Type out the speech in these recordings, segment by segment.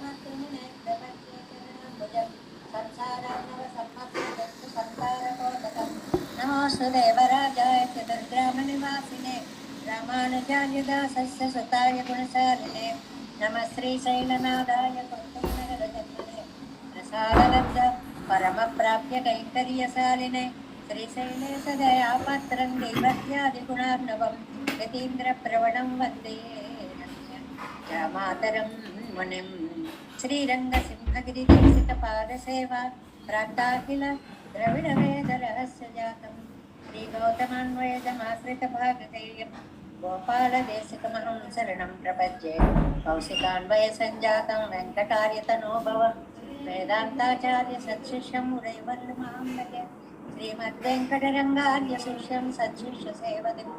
नमोऽस्तु देवराजाय चतुर्ग्रामनिवासिने रामानुजार्यदासस्य सुताय गुणशालिने नमः श्रीशैलनाथाय कुन्तुनगरजन्मने प्रसादलब्ध परमप्राप्य कैङ्कर्यशालिने श्रीशैले सदयापात्रं दैवत्यादिगुणार्णवं यतीन्द्रप्रवणं वन्दे रामातरं मुनिं श्रीरङ्गसिंहगिरिदीक्षितपादसेवा प्राप्ताखिल द्रविडवेदरहस्यजातं श्रीगौतमान्वयजमाश्रितभागधेयं गोपालदेशिकमहं शरणं प्रपद्ये कौशिकान्वयसञ्जातं वेङ्कटार्यतनोभवं वेदान्ताचार्यसत्शिष्यं मुरैवल्लमां भजे श्रीमद्वेङ्कटरङ्गार्यशिष्यं सत्शिष्यसेवतिं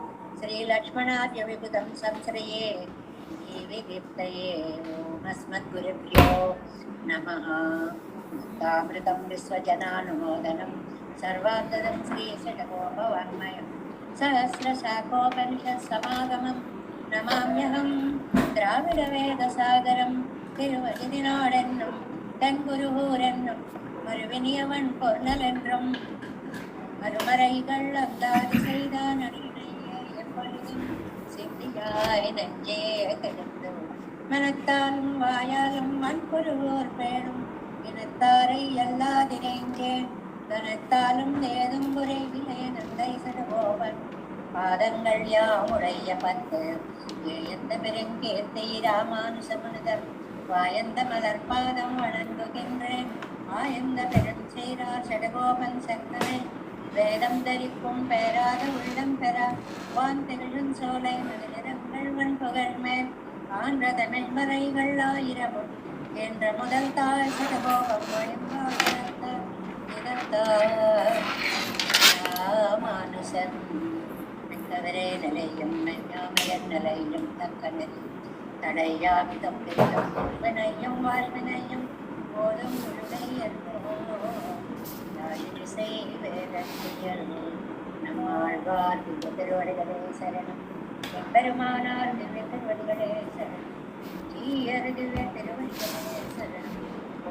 श्रीलक्ष्मणार्यविबुधं संश्रये जीविदीप्तये ओमस्मद्गुरुभ्यो नमः। तामृतं विश्वजनानुमोदनं सर्वार्थदं श्रीषडगोपवाङ्मयं सहस्रशाखोपनिषत्समागमं नमाम्यहं द्राविडवेदसागरं तिरुवजिदिनाडेन्नुं तेन्गुरुहूरेन्नुं மறுவினியவன் பொருளென்றும் மறுமறைகள் அந்தாதி செய்தான் அடியினையே எப்பொழுதும் சிந்தியாய் நெஞ்சே தெளிந்து மனத்தாலும் வாயாலும் மண்புருவோர் பேணும் இனத்தாரை எல்லாதினைஞ்சேன் கனத்தாலும் ஏதும் குறைவிலே நந்தை சடகோபன் பாதங்கள் யாமுடைய பத்து ஏயந்த பெருங்கேத்தை ராமானுசமனுதர் வாயந்த மலர் பாதம் வணங்குகின்றேன் ஆயந்த பெருஞ்செய்ரா சடகோபன் சங்கனை வேதம் தரிக்கும் பேராத உள்ளம் பெறா வான் திகழும் சோலை மனிதர்கள் வன் புகழ்மேல் ஆன்ற தமிழ் மறைகள் ஆயிரமும் என்ற முதல் தாய் சடகோபம் ராமானுசன் மிக்கவரே நிலையும் மெய்யாமையர் நிலையும் தக்க நெறி தடையாமி தப்பிலும் வினையும் வாழ்வினையும் போதும் உருளை என்றோசை வேதத்தியல் நம்மாழ்வார் திவ்ய திருவடிகளே சரணம் எம்பெருமானார் திவ்ய திருவடிகளே சரணம் ஜீயர் திவ்ய திருவடிகளே சரணம்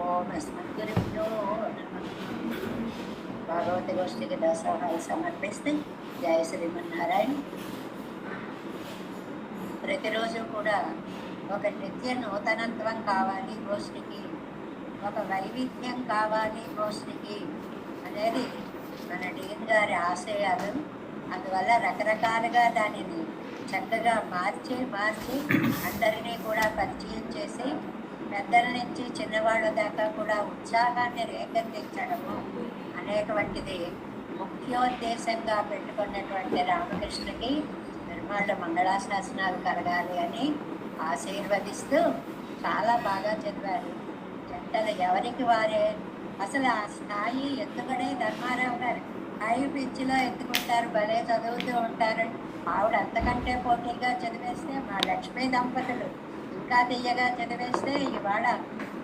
ஓம் அஸ்மத்குருभ्यो नमः। భాగవత గోష్ఠికి దాసోహాలు సమర్పిస్తే జయ శ్రీమన్నారాయణ. ప్రతిరోజు కూడా ఒక నిత్య నూతనత్వం కావాలి గోష్ఠికి, ఒక వైవిధ్యం కావాలి గోష్ఠికి అనేది మన డీన్ గారి ఆశయాలు. అందువల్ల రకరకాలుగా దానిని చక్కగా మార్చి అందరినీ కూడా పరిచయం చేసి పెద్దల నుంచి చిన్నవాళ్ళ దాకా కూడా ఉత్సాహాన్ని రేకెత్తించడము అనేటువంటిది ముఖ్యోద్దేశంగా పెట్టుకున్నటువంటి రామకృష్ణకి నిర్మాణ మంగళాశాసనాలు కలగాలి అని ఆశీర్వదిస్తూ చాలా బాగా చదివారు. జంటలు ఎవరికి వారే అసలు ఆ స్థాయి ఎత్తుకునే ధర్మారావు గారు హై పిచ్చిలో ఎత్తుకుంటారు, భలే చదువుతూ ఉంటారు. ఆవిడ అంతకంటే పోటీగా చదివేస్తే మా లక్ష్మీ దంపతులు ఇంకా తీయగా చదివేస్తే ఇవాళ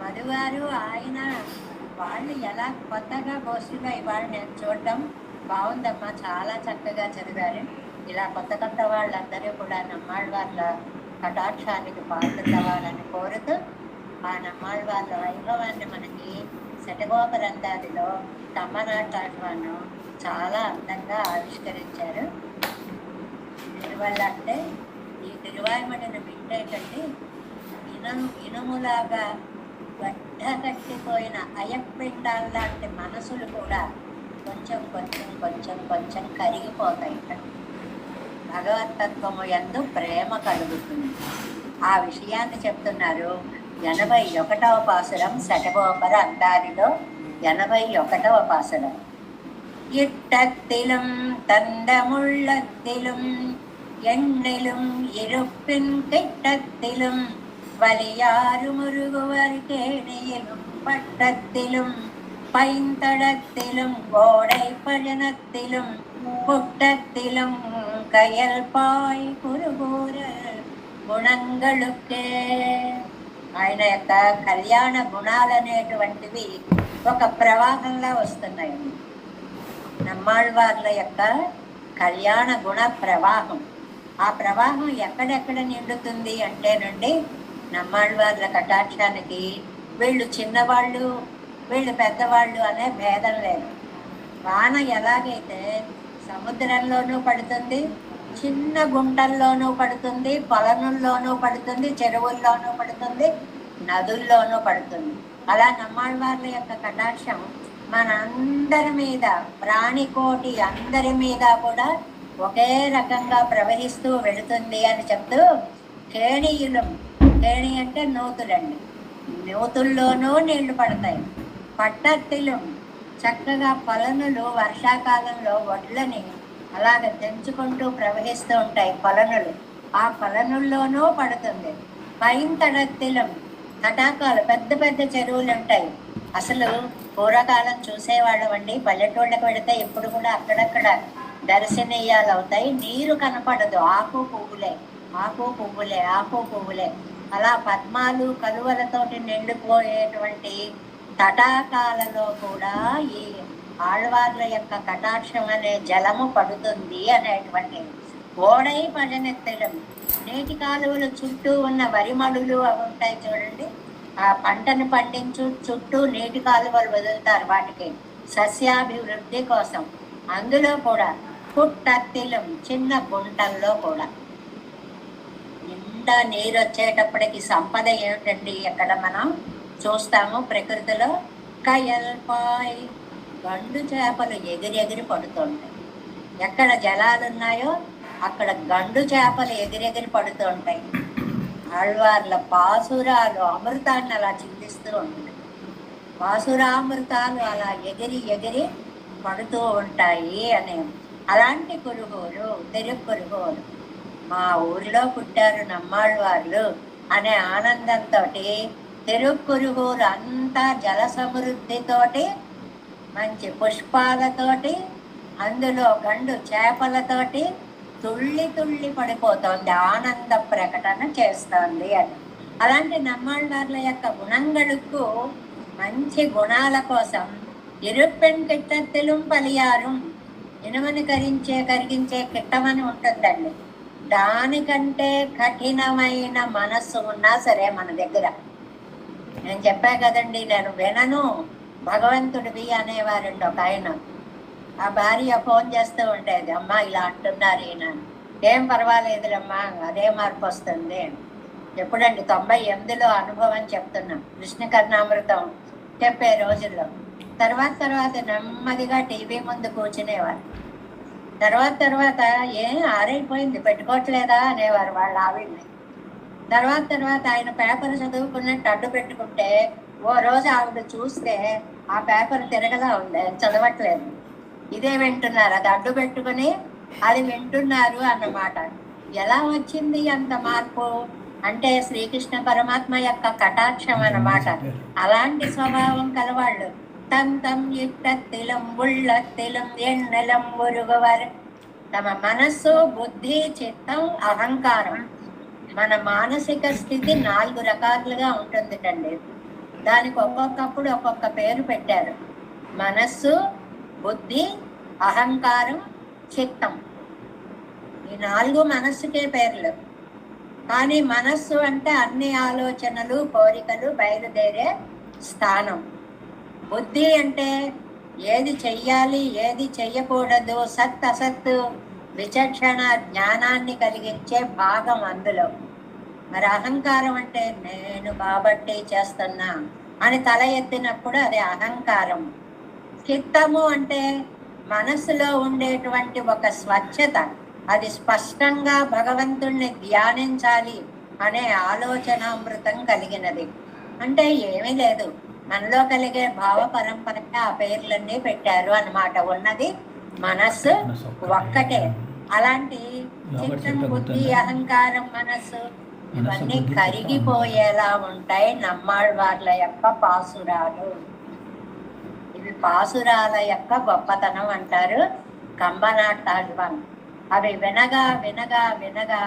మధుగారు ఆయన వాళ్ళు ఎలా కొత్తగా గోష్ఠిగా ఇవాళ నేను చూడటం బాగుందమ్మా, చాలా చక్కగా చదివారు. ఇలా కొత్త కొత్త వాళ్ళందరూ కూడా నమ్మాళ్ళ కటాక్షానికి పాల్గొవాలని కోరుతూ ఆ నమ్మాళ్ళ వైభవాన్ని మనకి శటగోపరందాదిలో తమ్మనాటాటను చాలా అందంగా ఆవిష్కరించారు. ఎందువల్ల అంటే ఈ తిరువాయిమడిని వింటేటండి ఇనుములాగా గడ్డ కట్టిపోయిన అయపిండాల్లాంటి మనసులు కూడా కొంచెం కొంచెం కొంచెం కొంచెం కరిగిపోతాయి. భగవతత్వము యందు ప్రేమ కలుగుతుంది. ఆ విషయాన్ని చెప్తున్నారు. 81వ పాసురం శటగోపర అందారిలో 81వ పాసురం. இட்டத்திலும் தந்தமுள்ளத்திலும் எண்ணிலும் இருப்பின் கிட்டத்திலும் வலியாறு முருகுவர் கேணியிலும் பட்டத்திலும் பைந்தடத்திலும் கோடை பழனத்திலும் புட்டத்திலும் கயல் பாய் குருகூர గుణంగళుకే. ఆయన యొక్క కళ్యాణ గుణాలనేటువంటివి ఒక ప్రవాహంలా వస్తున్నాయి. నమ్మాళ్ళవార్ల యొక్క కళ్యాణ గుణ ప్రవాహం, ఆ ప్రవాహం ఎక్కడెక్కడ నిండుతుంది అంటేనండి నమ్మాళ్ళవార్ల కటాక్షానికి వీళ్ళు చిన్నవాళ్ళు వీళ్ళు పెద్దవాళ్ళు అనే భేదం లేదు. వాన ఎలాగైతే సముద్రంలోనూ పడుతుంది, చిన్న గుంటల్లోనూ పడుతుంది, కొలనుల్లోనూ పడుతుంది, చెరువుల్లోనూ పడుతుంది, నదుల్లోనూ పడుతుంది. అలా నమ్మాళ్ళవార్ల యొక్క కటాక్షం మన అందరి మీద, ప్రాణికోటి అందరి మీద కూడా ఒకే రకంగా ప్రవహిస్తూ వెళుతుంది అని చెప్తూ, కేణీయులం, కేణి అంటే నూతులండి, నూతుల్లోనూ నీళ్లు పడతాయి. పట్టత్తిలం, చక్కగా కొలనులు వర్షాకాలంలో వడ్లని అలాగ తెంచుకుంటూ ప్రవహిస్తూ ఉంటాయి కొలనులు, ఆ కొలనుల్లోనూ పడుతుంది. పైంతడత్తిలం, తటాకాలు, పెద్ద పెద్ద చెరువులు ఉంటాయి. అసలు పూర్వకాలం చూసేవాళ్ళం అండి, పల్లెటూళ్ళకి వెళితే ఇప్పుడు కూడా అక్కడక్కడ దర్శనీయాలు అవుతాయి. నీరు కనపడదు, ఆకు పువ్వులే, ఆకు పువ్వులే, ఆకు పువ్వులే. అలా పద్మాలు కలువలతోటి నిండిపోయేటువంటి తటాకాలలో కూడా ఈ ఆళ్వార్ల యొక్క కటాక్షం అనే జలము పడుతుంది అనేటువంటి. ఓడై పడనెత్తడం, నీటి కాలువలు చుట్టూ ఉన్న వరిమడులు అవి ఉంటాయి చూడండి, ఆ పంటను పండించు చుట్టూ నీటి కాలువలు వదులుతారు వాటికి సస్యాభివృద్ధి కోసం. అందులో కూడా పుట్టత్తిలం, చిన్న గుంటల్లో కూడా. ఇంత నీరు వచ్చేటప్పటికి సంపద ఏమిటండి ఎక్కడ మనం చూస్తాము ప్రకృతిలో? కయల్పాయ్, గండు చేపలు ఎగిరెగిరి పడుతుంటాయి. ఎక్కడ జలాలు ఉన్నాయో అక్కడ గండు చేపలు ఎగిరెగిరి పడుతూ ఉంటాయి. ఆళ్వార్ల పాసురాలు అమృతాన్ని అలా చిందిస్తూ ఉంటాయి. పాసురామృతాలు అలా ఎగిరి ఎగిరి పడుతూ ఉంటాయి అనే. అలాంటి కురుగోలు, తిరుక్కురుగోలు, మా ఊరిలో పుట్టారు నమ్మాళ్వార్లు అనే ఆనందంతో తిరుక్కురుగూరు అంతా జల సమృద్ధితోటి, మంచి పుష్పాలతోటి, అందులో గండు చేపలతోటి తుళ్ళి తుళ్ళి పడిపోతోంది, ఆనంద ప్రకటన చేస్తోంది అని. అలాంటి నమ్మాళ్వార్ల యొక్క గుణంగళుకు మంచి గుణాల కోసం ఇరుప్పెన్ కిట్టత్తిలం పలియారు, ఇనుమని కరిగించే కిట్టమని ఉంటుందండి. దానికంటే కఠినమైన మనస్సు ఉన్నా సరే మన దగ్గర, నేను చెప్పా కదండి, నేను వినను భగవంతుడివి అనేవారండి ఒక ఆయన. ఆ భార్య ఫోన్ చేస్తూ ఉండేది, అమ్మా ఇలా అంటున్నారు ఈయన. ఏం పర్వాలేదులమ్మా, అదే మార్పు వస్తుంది. ఎప్పుడండి 98లో అనుభవం చెప్తున్నాం, కృష్ణకర్ణామృతం చెప్పే రోజుల్లో. తర్వాత నెమ్మదిగా టీవీ ముందు కూర్చునేవారు. తర్వాత ఆరైపోయింది పెట్టుకోవట్లేదా అనేవారు వాళ్ళ ఆవిడ్ని. తర్వాత ఆయన పేపర్ చదువుకున్నట్టు అడ్డు పెట్టుకుంటే ఓ రోజు ఆవిడ చూస్తే ఆ పేపర్ తిరగలా ఉంది, చదవట్లేదు, ఇదే వింటున్నారు, అది అడ్డు పెట్టుకుని అది వింటున్నారు అన్నమాట. ఎలా వచ్చింది అంత మార్పు అంటే శ్రీకృష్ణ పరమాత్మ యొక్క కటాక్షం అన్నమాట. అలాంటి స్వభావం కలవాళ్ళు. తంతం ఇట్టత్తిలం ఉళ్ళత్తిలం ఎన్నెలం ఒరుగవర్. తమ మనస్సు, బుద్ధి, చిత్తం, అహంకారం, మన మానసిక స్థితి 4 రకాలుగా ఉంటుందిటండి. దానికి ఒక్కొక్కప్పుడు ఒక్కొక్క పేరు పెట్టారు. మనస్సు, బుద్ధి, అహంకారం, చిత్తం, ఈ 4 మనస్సుకే పేర్లు. కానీ మనస్సు అంటే అన్ని ఆలోచనలు, కోరికలు బయలుదేరే స్థానం. బుద్ధి అంటే ఏది చెయ్యాలి, ఏది చెయ్యకూడదు, సత్ అసత్తు విచక్షణ జ్ఞానాన్ని కలిగించే భాగం అందులో. మరి అహంకారం అంటే నేను కాబట్టి చేస్తున్నా అని తల ఎత్తినప్పుడు అది అహంకారం. చిత్తము అంటే మనస్సులో ఉండేటువంటి ఒక స్వచ్ఛత, అది స్పష్టంగా భగవంతుణ్ణి ధ్యానించాలి అనే ఆలోచనామృతం కలిగినది. అంటే ఏమీ లేదు, మనలో కలిగే భావ పరంపరగా ఆ పేర్లన్నీ పెట్టారు అన్నమాట. ఉన్నది మనస్సు ఒక్కటే. అలాంటి చిత్తం, బుద్ధి, అహంకారం, మనస్సు ఇవన్నీ కరిగిపోయేలా ఉంటాయి నమ్మాళ్వార్ల యొక్క పాసురాలు. ఇవి పాసురాల యొక్క గొప్పతనం అంటారు కంబనాటాళ్వాన్. అవి వినగా వినగా వినగా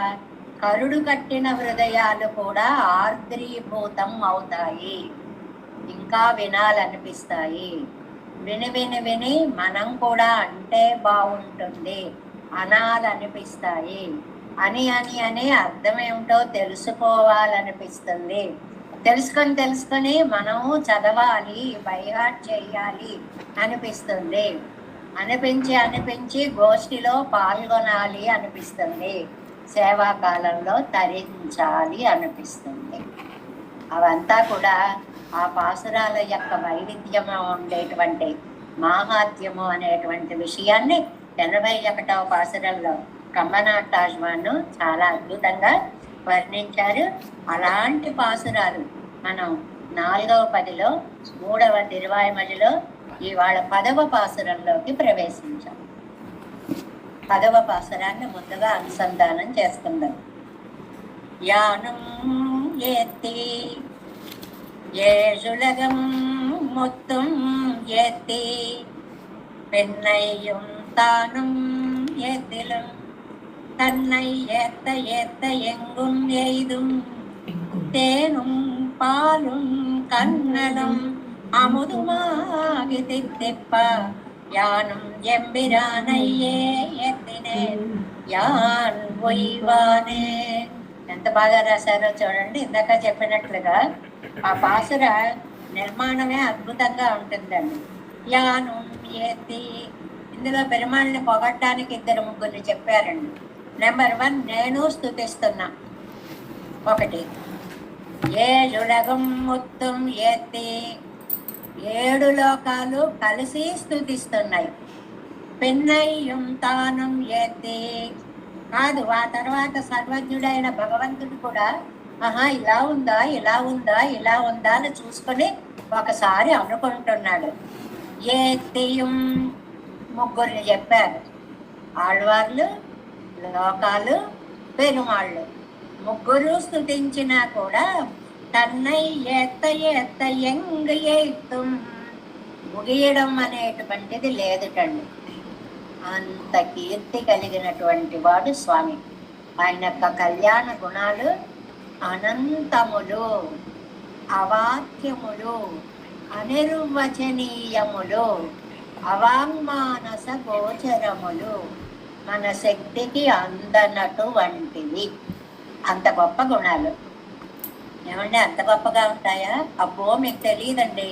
కరుడు కట్టిన హృదయాలు కూడా ఆర్ద్రీభూతం అవుతాయి, ఇంకా వినాలనిపిస్తాయి. విని విని విని మనం కూడా అంటే బాగుంటుంది అనాలనిపిస్తాయి. అని అని అని అర్థం ఏమిటో తెలుసుకోవాలనిపిస్తుంది. తెలుసుకొని మనము చదవాలి, బైహార్ట్ చేయాలి అనిపిస్తుంది. అనిపించి గోష్ఠిలో పాల్గొనాలి అనిపిస్తుంది. సేవాకాలంలో తరించాలి అనిపిస్తుంది. అవంతా కూడా ఆ పాసురాల యొక్క వైవిధ్యము ఉండేటువంటి మాహాత్మ్యము అనేటువంటి విషయాన్ని 81వ పాసురంలో కమ్మనాటాజ్మాను చాలా అద్భుతంగా వర్ణించారు. అలాంటి పాసురాలు మనం 4వ పదిలో 3వ తిరువాయిమొழிలో ఇవాళ 10వ పాసురంలోకి ప్రవేశించాం. 10వ పాసురాన్ని ముందుగా అనుసంధానం చేస్తున్నాం. యానం ఏత్తి ஏழுலகம் மொத்தம் ஏத்தி பெண்ணையும் தானும் ஏத்திலும் தன்னை ஏத்த ஏத்த எங்கும் எய்தும் தேனும் பாலும் கண்ணலும் அமுதுமாகி தித்திப்ப யானும் எம்பிரானையே ஏத்தினேன் యాన్ పొయ్యివానే. ఎంత బాగా రాశారో చూడండి. ఇందాక చెప్పినట్లుగా ఆ పాసుర నిర్మాణమే అద్భుతంగా ఉంటుందండి. యాను ఏతి, ఇందులో పెరుమాళ్ళని పొగట్టడానికి 2-3 చెప్పారండి. నెంబర్ 1, నేను స్తుతిస్తున్నా. 1, ఏழுலகம் మొత్తం ఏతి, 7 లోకాలు కలిసి స్తుతిస్తున్నాయి. పెన్నయ్యం తానం ఏతి కాదు, ఆ తర్వాత సర్వజ్ఞుడైన భగవంతుడు కూడా ఇలా ఉందా ఇలా ఉందా ఇలా ఉందా అని చూసుకొని ఒకసారి అనుకుంటున్నాడు. ఏతియం 3 చెప్పారు. ఆళ్వార్లు, లోకాలు, పెరుమాళ్ళు 3 స్తుతించినా కూడా తన్నై ఏత్త ఏత్త ఎంగ్ ఏత్తం ముగియడం అనేటువంటిది లేదుటండి. అంత కీర్తి కలిగినటువంటి వాడు స్వామి. ఆయన యొక్క కళ్యాణ గుణాలు అనంతములు, అవాక్యములు, అనిర్వచనీయములు, అవాంగ్మానస గోచరములు, మన శక్తికి అందనటువంటివి. అంత గొప్ప గుణాలు. ఏమంటే అంత గొప్పగా ఉంటాయా? అబ్బో మీకు తెలియదండి.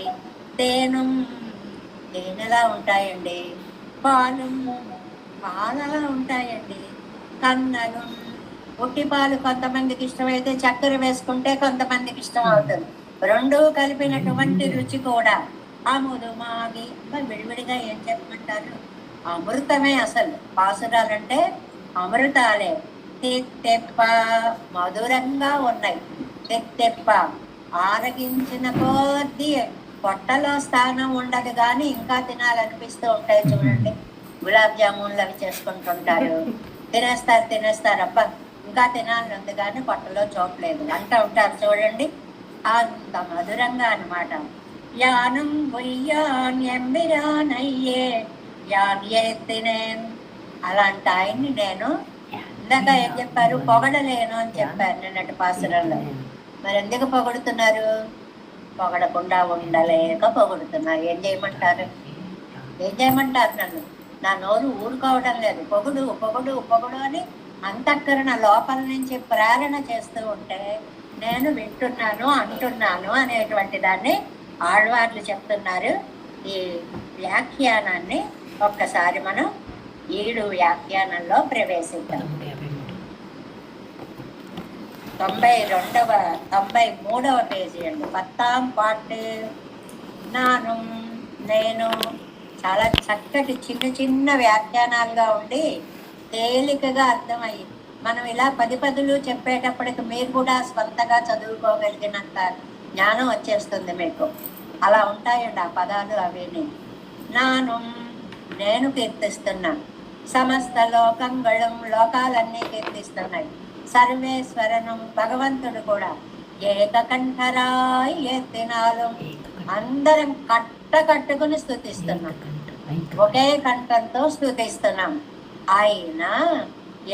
తేనెలా ఉంటాయండి, పాలలా ఉంటాయండి, కన్నలు ఉట్టి పాలు కొంతమందికి ఇష్టమైతే చక్కెర వేసుకుంటే కొంతమందికి ఇష్టం అవుతుంది. 2 కలిపినటువంటి రుచి కూడా. అముదు మాగి విడివిడిగా ఏం చెప్పమంటారు? అమృతమే అసలు. పాసురాలంటే అమృతాలే. తెప్ప మధురంగా ఉన్నాయి. తెప్ప ఆరగించిన కొద్దీ పొట్టలో స్థానం ఉండదు కానీ ఇంకా తినాలనిపిస్తూ ఉంటాయి. చూడండి, గులాబ్ జామున్లు అవి చేసుకుంటుంటారు, తినేస్తారు. అబ్బా ఇంకా తినాలని ఉంది కానీ పొట్టలో చోట్లేదు అంటూ ఉంటారు. చూడండి, అంత మధురంగా అనమాట. యానం పొయ్యాన్ ఎంబిరానయ్యే యాన్ ఎత్తినేన్. అలాంటి ఆయన్ని నేను ఇందాక ఏం చెప్పారు? పొగడలేను అని చెప్పారు నిన్నటి పాసురంలో. మరి ఎందుకు పొగడుతున్నారు? పొగడకుండా ఉండలేక పొగుడుతున్నారు. ఏం చేయమంటారు నన్ను? నా నోరు ఊరుకోవడం లేదు. పొగుడు పొగుడు పొగుడు అని అంతఃకరణ లోపల నుంచి ప్రేరణ చేస్తూ ఉంటే నేను వింటున్నాను, అంటున్నాను అనేటువంటి దాన్ని ఆళ్వార్లు చెప్తున్నారు. ఈ వ్యాఖ్యానాన్ని ఒక్కసారి మనం 7 వ్యాఖ్యానంలో ప్రవేశిద్దాం. 93వ పేజీ అండి. 10ాం పాటు. నేను చాలా చక్కటి చిన్న వ్యాఖ్యానాలుగా ఉండి తేలికగా అర్థమయ్యి మనం ఇలా 10 పదులు చెప్పేటప్పటికి మీరు కూడా స్వంతగా చదువుకోగలిగినంత జ్ఞానం వచ్చేస్తుంది మీకు. అలా ఉంటాయండి ఆ పదాలు. అవిని నేను కీర్తిస్తున్నా. సమస్త లోకంగళం లోకాలన్నీ కీర్తిస్తున్నాయి. సర్వేశ్వరనం భగవంతుడు కూడా. ఏకకంఠరాయ్ ఎత్తినాలు అందరం కట్టుకుని స్తుతిస్తున్నాం. ఒకే కంఠంతో స్తుతిస్తున్నాం. ఆయన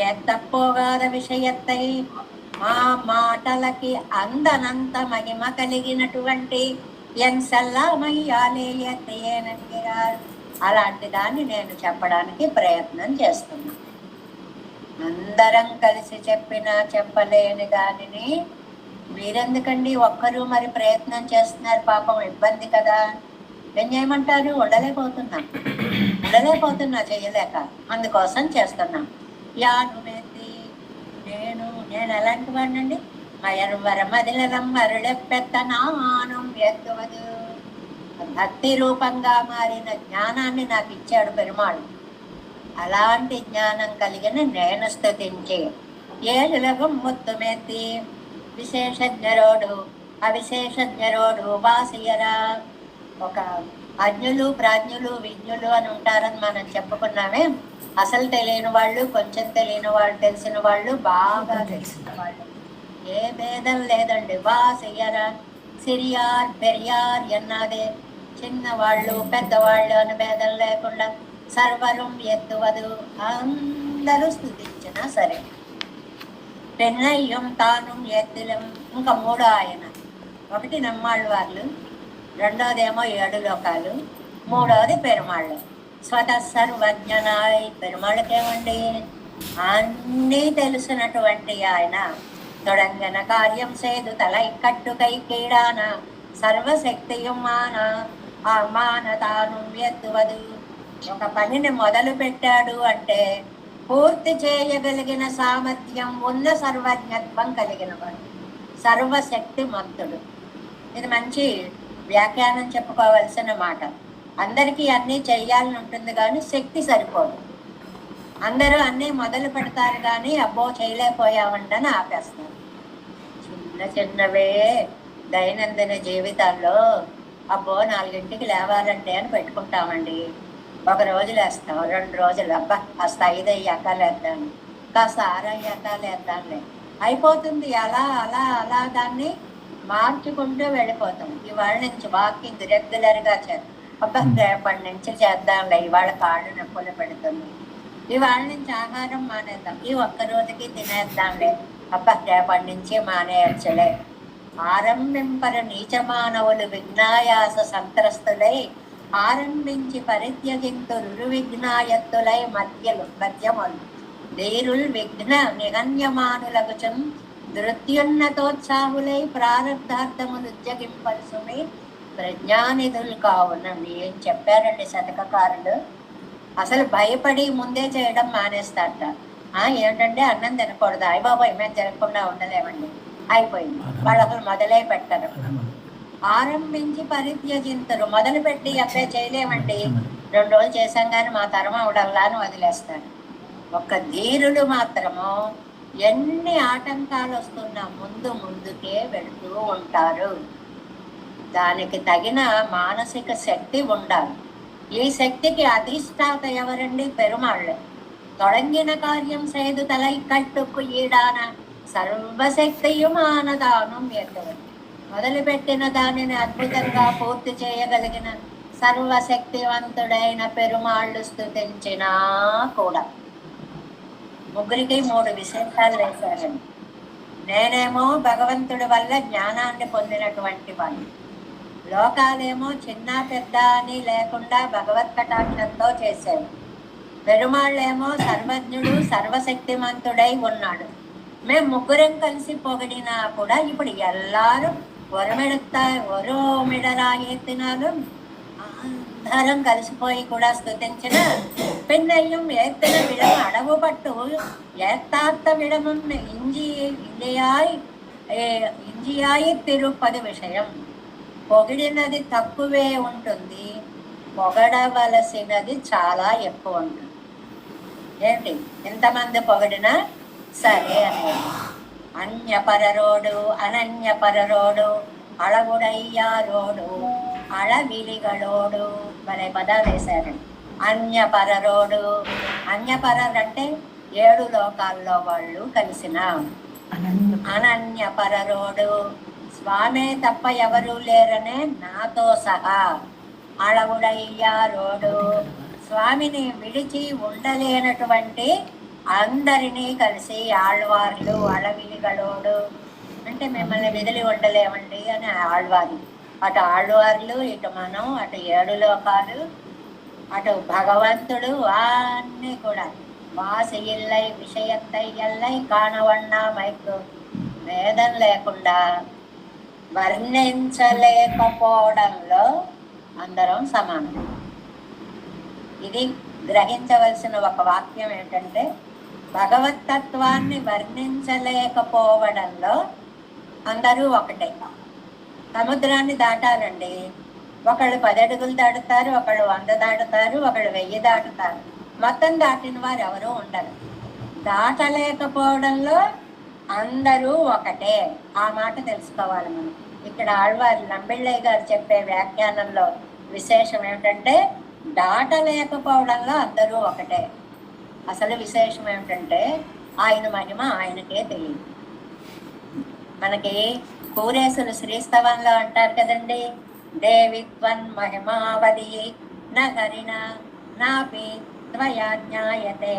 ఎత్తపోగాద విషయత్తై మా మాటలకి అందనంత మహిమ కలిగినటువంటి ఎన్సల్లామయ్యాలే ఎత్తేనంగిరారు. అలాంటి దాన్ని నేను చెప్పడానికి ప్రయత్నం చేస్తున్నా. అందరం కలిసి చెప్పినా చెప్పలేని దానిని మీరెందుకండి ఒక్కరు మరి ప్రయత్నం చేస్తున్నారు, పాపం ఇబ్బంది కదా. ఏం చేయమంటారు, ఉండలేకపోతున్నా చేయలేక, అందుకోసం చేస్తున్నా. యానుమేతి నేను ఎలాంటి వాడినండి, మయర్వరమదిలం మరుళెప్పెత్తనానం ఎత్తువదు. భక్తి రూపంగా మారిన జ్ఞానాన్ని నాకు ఇచ్చాడు పెరుమాళ్. అలాంటి జ్ఞానం కలిగిన నేను స్తుతించి ఏడులగం ముత్తుమెత్తి విశేషజ్ఞరోడు అవిశేషజ్ఞరోడు వాసియరా. ఒక అజ్ఞులు ప్రాజ్ఞులు విజ్ఞులు అని ఉంటారని మనం చెప్పుకున్నామే. అసలు తెలియని వాళ్ళు, కొంచెం తెలియని వాళ్ళు, తెలిసిన వాళ్ళు, బాగా తెలిసిన వాళ్ళు, ఏ భేదం లేదండి. వాసియరా సిరియార్ పెరియార్ ఎన్నాదే, చిన్నవాళ్ళు పెద్దవాళ్ళు అని భేదం లేకుండా సర్వరం ఎత్తువదు, అందరూ స్థుతించినా సరే. పెన్నయ్యం తాను ఎత్తులం. ఇంకా మూడో ఆయన, ఒకటి నమ్మాళ్ళు వాళ్ళు, రెండోదేమో 7 లోకాలు, మూడోది పెరుమాళ్ళు. స్వత సర్వజ్ఞనాయ్. పెరుమాళ్ళకేమండి, అన్నీ తెలిసినటువంటి ఆయన. తొడంగన కార్యం సేదు తలై కట్టుకై కీడాన సర్వశక్తియుమాన మాన తాను ఎత్తువదు. ఒక పనిని మొదలు పెట్టాడు అంటే పూర్తి చేయగలిగిన సామర్థ్యం ఉన్న సర్వజ్ఞత్వం కలిగిన వాడు, సర్వశక్తిమంతుడు. ఇది మంచి వ్యాఖ్యానం చెప్పుకోవలసిన మాట. అందరికీ అన్నీ చెయ్యాలని ఉంటుంది కానీ శక్తి సరిపోదు. అందరూ అన్నీ మొదలు పెడతారు కానీ అబ్బో చేయలేకపోయామంటని ఆపేస్తారు. చిన్నవే దైనందిన జీవితాల్లో అబ్బో 4ంటికి లేవాలంటే అని పెట్టుకుంటామండి. 1 రోజు లేస్తాం, 2 రోజులు అబ్బా కాస్త 5 అయ్యాక లేద్దాం, కాస్త 6 అయ్యాక లేద్దాంలే, అయిపోతుంది. అలా అలా అలా దాన్ని మార్చుకుంటూ వెళ్ళిపోతాం. ఇవాళ నుంచి వాకింగ్ రెగ్యులర్గా అబ్బా రేపటి నుంచి చేద్దాంలే, ఇవాళ కాళ్ళు నొప్పులు పెడుతుంది, ఇవాళ నుంచి ఆహారం మానేద్దాం, ఈ 1 రోజుకి తినేద్దాంలే, అబ్బా రేపటి నుంచి మానేయచ్చలే. ఆరంభింపర నీచమానవులు విఘ్నాయాస సంత్రస్తులై ఆరంభించి పరిత్యజింతురు విఘ్నాయత్తులై మధ్యములు ధీరుల్ విఘ్న నిగన్యమానులగుచం నృత్యున్నతోత్సాహులై ప్రారంధార్థములు ఉద్యగింపల్సుమి ప్రజ్ఞానిధులు కావున. ఏం చెప్పారండి శతకకారులు. అసలు భయపడి ముందే చేయడం మానేస్తారట. ఏమిటంటే అన్నం తినకూడదు, అయ్య బాబాయ్ మేము తినకుండా ఉండలేమండి, అయిపోయింది. వాళ్ళు అసలు మొదలే పెట్టరు. ఆరంభించి పరిత్యజింతరు, మొదలు పెట్టి అప్పుడే చేయలేమండి, 2 రోజులు చేశాం కానీ మా తరం అవడల్లా అని వదిలేస్తారు. ఒక్క ధీరులు మాత్రము ఎన్ని ఆటంకాలు వస్తున్నా ముందుకే వెళుతూ ఉంటారు. దానికి తగిన మానసిక శక్తి ఉండాలి. ఈ శక్తికి అధిష్టాత ఎవరండి, పెరుమాళ్ళు. తొడంగిన కార్యం సేదు తలై కట్టుకు ఈడాన సర్వశక్తియుమానదానం ఎత్తవని. మొదలుపెట్టిన దానిని అద్భుతంగా పూర్తి చేయగలిగిన సర్వశక్తివంతుడైన పెరుమాళ్ళు స్తుతించినా కూడా. ముగ్గురికి 3 విశేషాలు వేశారండి. నేనేమో భగవంతుడి వల్ల జ్ఞానాన్ని పొందినటువంటి వాడిని, లోకాలేమో చిన్న పెద్ద అని లేకుండా భగవత్ కటాక్షంతో చేశాడు. పెరుమాళ్ళేమో సర్వజ్ఞుడు సర్వశక్తిమంతుడై ఉన్నాడు. మేము ముగ్గురం కలిసి పొగిడినా కూడా ఇప్పుడు ఎల్లారు ఒరమిడరాయెత్తినాலும் అందరం కలిసిపోయి కూడా స్తుతించిన పిన్నయ్యం ఏత్తన విడం అడవు పట్టు ఏత్తాత్త విడముం ఇంజియాయి తిరుపది విషయం. పొగిడినది తక్కువే ఉంటుంది, పొగడవలసినది చాలా ఎక్కువ ఉంటుంది. ఏంటి ఇంతమంది పొగిడినా సరే అనేది. అన్యపరరోడు అనన్యపరరోడు అళవుడయ్యారోడు అళవిలిగలోడు భలే పదాలు వేశారు. అన్యపరరోడు, అన్యపరర్ అంటే 7 లోకాల్లో వాళ్ళు కలిసిన. అనన్యపరరోడు స్వామే తప్ప ఎవరూ లేరనే నాతో సహా. అళవుడయ్యారోడు స్వామిని విడిచి ఉండలేనటువంటి అందరినీ కలిసి ఆళ్వార్లు. అళవిలిగలోడు అంటే మిమ్మల్ని విదిలి ఉండలేమండి అని ఆళ్వారు. అటు ఆళ్వార్లు, ఇటు మనం, అటు 7 లోకాలు, అటు భగవంతుడు, అన్నీ కూడా వాసి ఇల్లై విషయత్తై ఎల్లై కాణవన్నా మైకు భేదం లేకుండా వర్ణించలేకపోవడంలో అందరం సమానం. ఇది గ్రహించవలసిన ఒక వాక్యం ఏంటంటే, భగవతత్వాన్ని వర్ణించలేకపోవడంలో అందరూ ఒకటే. సముద్రాన్ని దాటాలండి, ఒకళ్ళు 10 అడుగులు దాటుతారు, ఒకళ్ళు 100 దాటుతారు, ఒకళ్ళు 1000 దాటుతారు. మొత్తం దాటిన వారు ఎవరూ ఉండరు. దాటలేకపోవడంలో అందరూ ఒకటే. ఆ మాట తెలుసుకోవాలి మనం. ఇక్కడ ఆళ్వారు నంబిళ్ళయ్య గారు చెప్పే వ్యాఖ్యానంలో విశేషం ఏమిటంటే, దాటలేకపోవడంలో అందరూ ఒకటే. అసలు విశేషం ఏమిటంటే, ఆయన మహిమ ఆయనకే తెలియదు. మనకి కూరేసులు శ్రీస్తవంలో అంటారు కదండి, దేవిత్వన్ మహిమావది నహరిణ నాపి త్వయా జ్ఞాయతే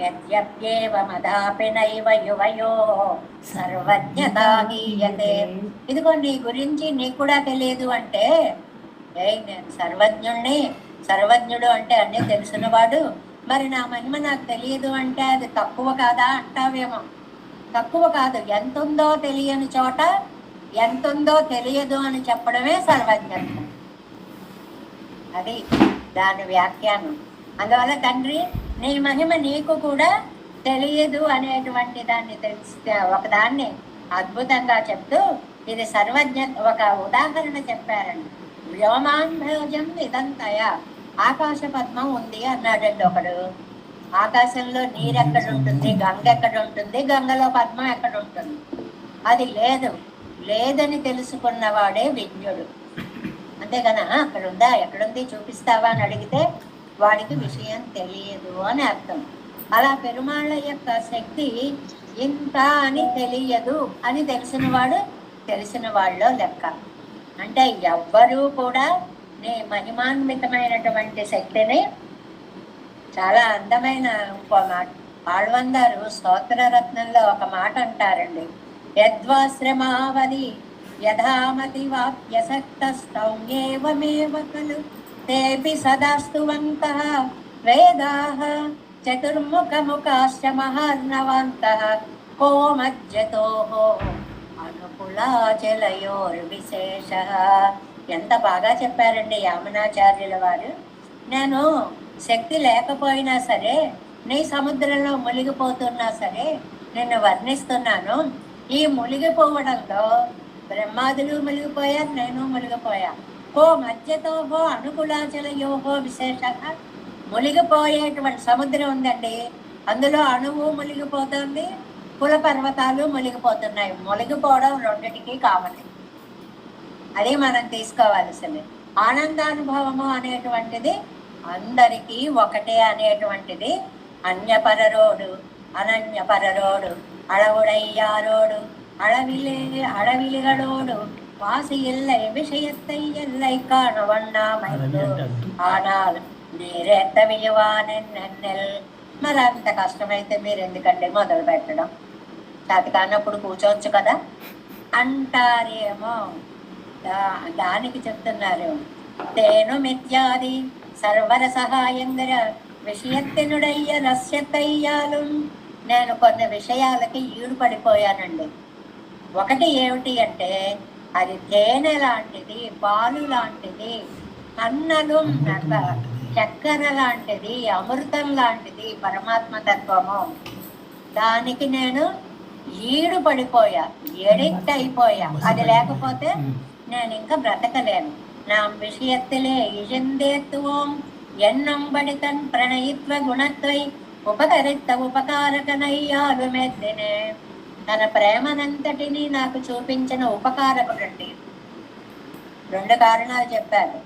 యద్యప్యేవ మదాపి నైవ యువయో సర్వజ్ఞతా గీయతే. ఇదిగో నీ గురించి నీకు కూడా తెలియదు అంటే, నేను సర్వజ్ఞుణ్ణి, సర్వజ్ఞుడు అంటే అన్నీ తెలిసినవాడు, మరి నా మహిమ నాకు తెలియదు అంటే అది తక్కువ కాదా అంటావేమో. తక్కువ కాదు. ఎంతుందో తెలియని చోట ఎంతుందో తెలియదు అని చెప్పడమే సర్వజ్ఞత్వం. అది దాని వ్యాఖ్యానం. అందువల్ల తండ్రి, నీ మహిమ నీకు కూడా తెలియదు అనేటువంటి దాన్ని తెలిస్తే ఒకదాన్ని అద్భుతంగా చెప్తూ ఇది సర్వజ్ఞ ఒక ఉదాహరణ చెప్పారండి. వ్యోమాన్భోజం ఇదంతయా, ఆకాశ పద్మం ఉంది అన్నాడండి ఒకడు. ఆకాశంలో నీరు ఎక్కడ ఉంటుంది, గంగ ఎక్కడ ఉంటుంది, గంగలో పద్మం ఎక్కడ ఉంటుంది? అది లేదు. లేదని తెలుసుకున్నవాడే విజ్ఞుడు. అంతేగాని అక్కడ ఉందా, ఎక్కడుంది చూపిస్తావా అని అడిగితే వాడికి విషయం తెలియదు అని అర్థం. అలా పెరుమాళ్ళ యొక్క శక్తి ఇంత అని తెలియదు అని తెలిసిన వాళ్ళలో లెక్క. అంటే ఎవ్వరూ కూడా నీ మహిమాన్వితమైనటువంటి శక్తిని, చాలా అందమైన ఇంకో మాట ఆళ్వందారు స్తోత్రరత్నంలో ఒక మాట అంటారండి, యద్వాశ్రమావది యథామతి వాప్యసక్తస్తౌమ్యేవమేవ ఖలు తేపి సదాస్తువంతః వేదాః చతుర్ముఖముఖాశ్చ మహార్ణవంతః కో మజ్జతోః అనుకులాచలయోర్విశేషః. ఎంత బాగా చెప్పారండి యామునాచార్యుల వారు. నేను శక్తి లేకపోయినా సరే, నీ సముద్రంలో మునిగిపోతున్నా సరే నిన్ను వర్ణిస్తున్నాను. ఈ మునిగిపోవడంలో బ్రహ్మాదులు మునిగిపోయారు, నేను మునిగిపోయా. కో మధ్యతోహో అనుకులాచలయోహో విశేషంగా మునిగిపోయేటువంటి సముద్రం ఉందండి, అందులో అణువు మునిగిపోతుంది, కుల పర్వతాలు మునిగిపోతున్నాయి. మునిగిపోవడం రెండిటికి కావాలి. అది మనం తీసుకోవాల్సింది. ఆనందానుభవము అనేటువంటిది అందరికీ ఒకటే అనేటువంటిది అన్యపరరోడు అనన్యపరరోడు அளவுடையாரோடு அளவிலிகளோடு வாசி இல்லை விஷயத்தை எல்லை காண வண்ணாமைந்து ஆனால் మీరెంత విలువానెన్నెల్. మరి అంత కష్టమైతే మీరు ఎందుకంటే మొదలు పెట్టడం? చేతకానప్పుడు కూర్చోవచ్చు కదా అంటారేమో. దానికి చెప్తున్నారు, తేను మిథ్యాది సర్వర సహాయంగర విషయత్తినుడయ్య రస్యతయ్యాలు. నేను కొన్ని విషయాలకి ఈడు పడిపోయానండి. ఒకటి ఏమిటి అంటే, అది తేనె లాంటిది, పాలు లాంటిది, అన్నలు చక్కెర లాంటిది, అమృతం లాంటిది పరమాత్మ తత్వము. దానికి నేను ఈడు పడిపోయా, ఎడిక్ట్ అయిపోయా. అది లేకపోతే నేను ఇంకా బ్రతకలేను. నా విషయత్తిలే ఇజందేత్వం ఎన్నంబడితన్ ప్రణయిత్వ గుణత్వై ఉపకరిత ఉపకారకనయ్యాలు మెద్దినే. తన ప్రేమనంతటినీ నాకు చూపించిన ఉపకారకుడండి. 2 కారణాలు చెప్పారు.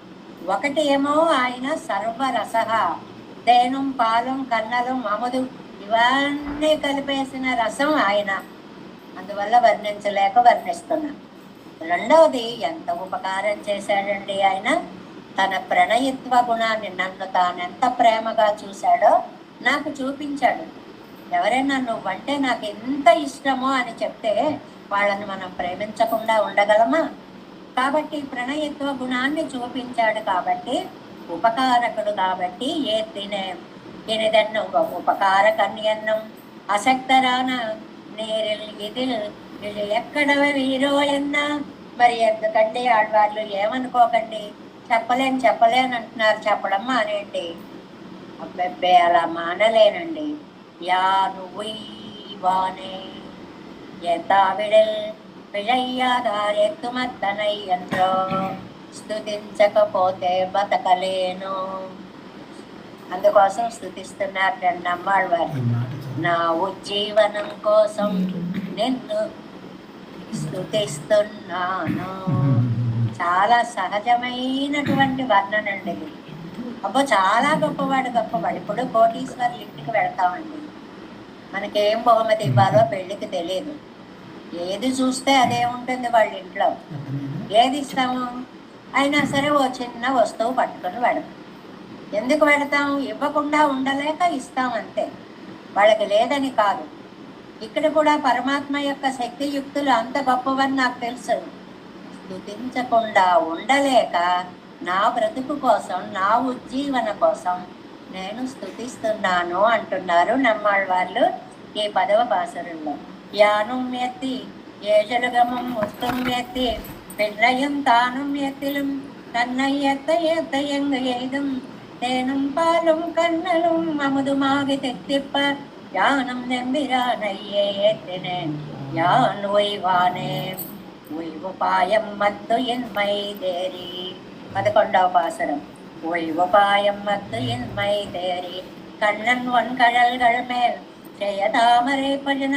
ఒకటి ఏమో ఆయన సర్వరసహ, తేనం పాలం కన్నలం అముదు ఇవన్నీ కలిపేసిన రసం ఆయన. అందువల్ల వర్ణించలేక రెండవది ఎంత ఉపకారం చేశాడండి ఆయన. తన ప్రణయిత్వ గుణాన్ని, నన్ను తానెంత ప్రేమగా చూశాడో నాకు చూపించాడు. ఎవరైనా నువ్వంటే నాకు ఎంత ఇష్టమో అని చెప్తే వాళ్ళని మనం ప్రేమించకుండా ఉండగలమా? కాబట్టి ప్రణయత్వ గుణాన్ని చూపించాడు. కాబట్టి ఉపకారకుడు. కాబట్టి ఏ తినే ఇనిదన్ను ఉపకార కన్యన్నం అసక్తరాన నేరిల్ ఇదిల్ ఇది ఎక్కడ వీరో ఎన్న. మరి ఎందుకండి ఆడవాళ్ళు ఏమనుకోకండి, చెప్పలేను అంటున్నారు, చెప్పడం మానేయండి. అబ్బెబ్బే అలా మానలేనండి. యాను ఉయ్వానే ఎత్తావిడల్ పిഴయ్యాదారెత్తుమత్తనై ఎంద్రో స్తుతించకపోతే బతకలేను. అందుకోసం స్తుతిస్తున్నారు నమ్మాళ్ళ వారు. నా ఉజ్జీవనం కోసం నిన్ను స్తుతిస్తున్నాను. చాలా సహజమైనటువంటి వర్ణన అండి ఇది. అబ్బో చాలా గొప్పవాడు. ఇప్పుడు కోటీశ్వర్లు ఇంటికి వెళ్తామండి, మనకేం బహుమతి ఇవ్వాలో పెళ్లికి తెలియదు. ఏది చూస్తే అదే ఉంటుంది వాళ్ళ ఇంట్లో. ఏది ఇస్తాము? అయినా సరే ఓ చిన్న వస్తువు పట్టుకొని వెడతాం. ఎందుకు పెడతాం? ఇవ్వకుండా ఉండలేక ఇస్తాం అంతే, వాళ్ళకి లేదని కాదు. ఇక్కడ కూడా పరమాత్మ యొక్క శక్తియుక్తులు అంత గొప్పవని నాకు తెలుసు. స్తుతించకుండా ఉండలేక నా బ్రతుకు కోసం, నా ఉజ్జీవన కోసం నేను స్తుతిస్తున్నాను అంటున్నారు నమ్మాళ్ళ వాళ్ళు ఈ 10వ పాసురంలో. యానుం ఎత్తి ఏజలుగమం ముస్తుం ఎత్తి పిన్నయం తానుం ఎత్తిലും தன்னை எத்த ஏத்த எங்கு எய்தும் தேனும் பாலும் கண்ணலும் அமுதுமாகி தெத்திப்ப யானும் நெம்பிரானையே ஏத்தினேன் யான் உய்வானேன் உய்வுபாயம் மத்து என்மை தேரி. 11వ பாசுரம். உய்வுபாயம் மத்து என்மை தேரி கண்ணன் ஒன் கழல்கள் மேல் செய்யதாமரை பஜன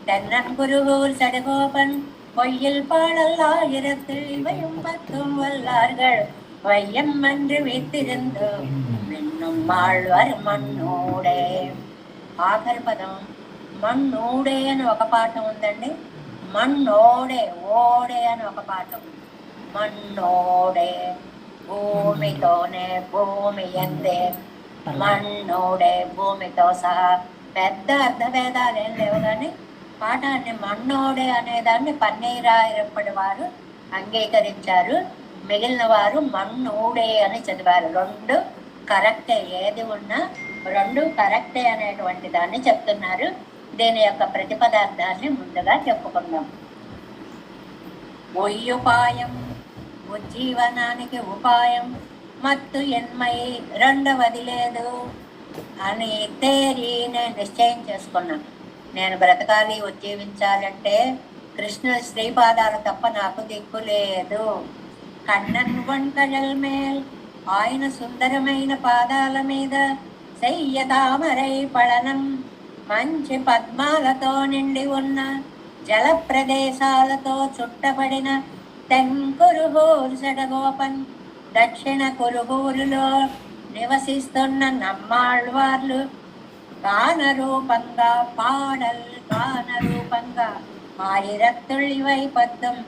தென்னன் குருகூர் சடகோபன் பொய்யில் பாடல் 1000 இவையும் 10 வல்லார்கள் வையம் அன்று வீத்திருந்து மின்னும் మాళ్వార్ మన్నోడే. ఆఖరి పదం మన్నోడే అని ఒక పాఠం ఉందండి, మన్నోడే ఓడే అని ఒక పాఠం. మన్నోడే భూమితోనే, భూమి ఎందే, మన్నోడే భూమితో సహా. పెద్ద అర్థభేదాలేం లేవు, కానీ పాఠాన్ని మన్నోడే అనేదాన్ని పన్నీరాయరప్పటి వారు అంగీకరించారు. మిగిలిన వారు మన్నోడే అని చదివారు. 2 కరెక్టే, ఏది ఉన్నా 2 కరెక్టే అనేటువంటి దాన్ని చెప్తున్నారు. దీని యొక్క ప్రతిపదార్థాన్ని ముందుగా చెప్పుకుందాం. ఉయ్యుపాయం, ఉజ్జీవనానికి ఉపాయం. మత్తు ఎన్మై, రెండవది లేదు అని తేరి నేను నిశ్చయం చేసుకున్నాను. నేను బ్రతకాలి, ఉజ్జీవించాలంటే కృష్ణుడి శ్రీపాదాలు తప్ప నాకు దిక్కు లేదు. కన్నన్ వంకజల్ మేల్, ఆయన సుందరమైన పాదాల మీద శయ్యతామరై పళనం, మంచి పద్మాలతో నిండి ఉన్న జల ప్రదేశాలతో చుట్టబడిన తెంకురుగూరు సడగోపన్, దక్షిణ కురుగూరులో నివసిస్తున్న నమ్మాళ్వార్లు గానరూపంగా పాడల్, గానరూపంగా 1000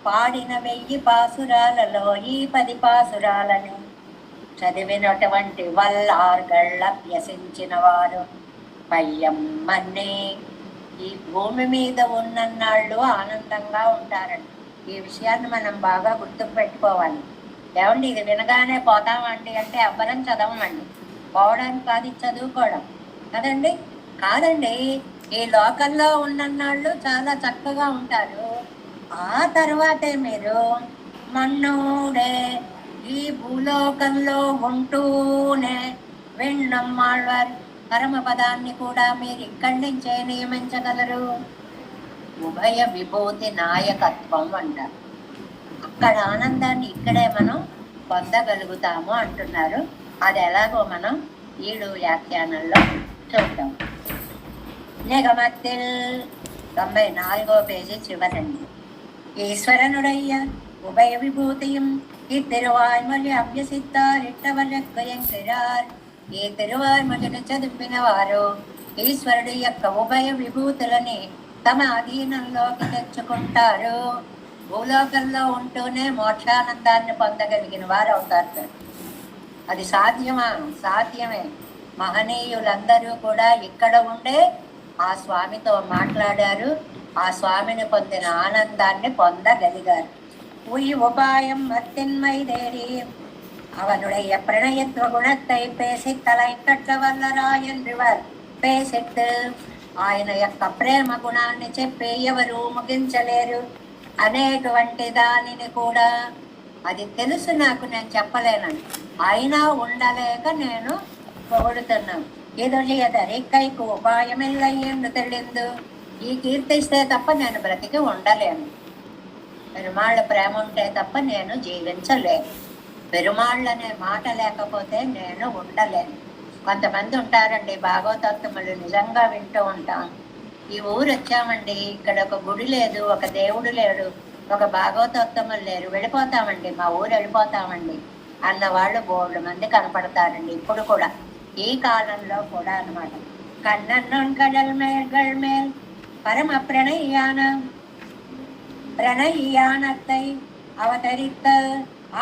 పాడిన 1000 పాసురాలలో ఈ 10 పాసురాలను చదివినటువంటి వల్లార్గళ్ళ అభ్యసించిన వారు పయ్యమ్మన్నే. ఈ భూమి మీద ఉన్నన్నాళ్ళు ఆనందంగా ఉంటారండి. ఈ విషయాన్ని మనం బాగా గుర్తుకు పెట్టుకోవాలి. ఏమండి, ఇది వినగానే పోతామండి అంటే అవ్వరం చదవమండి, పోవడానికి కాదు చదువుకోవడం కదండి. కాదండి, ఈ లోకంలో ఉన్నన్నాళ్ళు చాలా చక్కగా ఉంటారు. ఆ తర్వాతే మీరు మన్నోడే ఈ భూలోకంలో ఉంటూనే వెన్నమ్మాళ్వారు పరమపదాన్ని కూడా మీరు ఇక్కడి నుంచే నియమించగలరు. ఉభయ విభూతి నాయకత్వం అంటారు. అక్కడ ఆనందాన్ని ఇక్కడే మనం పొందగలుగుతాము అంటున్నారు. అది ఎలాగో మనం 7 వ్యాఖ్యానంలో చూద్దాం. నిగమత్తిల్ 94వ పేజీ చివరండి. ఈశ్వరనుడయ్య ఉభయ విభూతియం ఇత్తిరువాయ్మొழி అభ్యసిత్తార్ ఇట్టవలెక్కయంకిరార్. ఈ తిరువాయ్మొழிని చదివిన వారు ఈశ్వరుడి యొక్క ఉభయ విభూతులని తమ అధీనంలోకి తెచ్చుకుంటారు. భూలోకంలో ఉంటూనే మోక్షానందాన్ని పొందగలిగిన వారు అవుతారు. అది సాధ్యమా? సాధ్యమే. మహనీయులందరూ కూడా ఇక్కడ ఉండే ఆ స్వామితో మాట్లాడారు, ఆ స్వామిని పొందిన ఆనందాన్ని పొందగలిగారు. உய் உபாயம் மத்தின்மை தேடி அவனுடைய பிரணயத்துவ குணத்தை பேசி தலை கட்ட வல்லராய் என்றவர் பேசிட்டு ఆయన యొక్క ప్రేమ గుణాన్ని చెప్పి ఎవరు ముగించలేరు అనేటువంటి దానిని కూడా అది తెలుసు నాకు, నేను చెప్పలేనని, అయినా ఉండలేక నేను పొగుడుతున్నాను. ఎదురియదరి కైకు ఉపాయమిల్ల ಎಂದು తెలిందు. ఈ కీర్తిస్తే తప్ప నేను బ్రతికి ఉండలేను. పెరుమాళ్ళ ప్రేమ ఉంటే తప్ప నేను జీవించలేను. పెరుమాళ్ళనే మాట లేకపోతే నేను ఉండలేను. కొంతమంది ఉంటారండి భాగవతోత్తములు, నిజంగా వింటూ ఉంటాం. ఈ ఊరు వచ్చామండి, ఇక్కడ ఒక గుడి లేదు, ఒక దేవుడు లేడు, ఒక భాగవతోత్తములు లేరు, వెళ్ళిపోతామండి, మా ఊరు వెళ్ళిపోతామండి అన్న వాళ్ళు బోర్డు మంది కనపడతారండి ఇప్పుడు కూడా, ఈ కాలంలో కూడా అనమాట. కన్నన్నోన్ కడల్ మేల్ పరమ பிரணயியானத்தை అవతరిత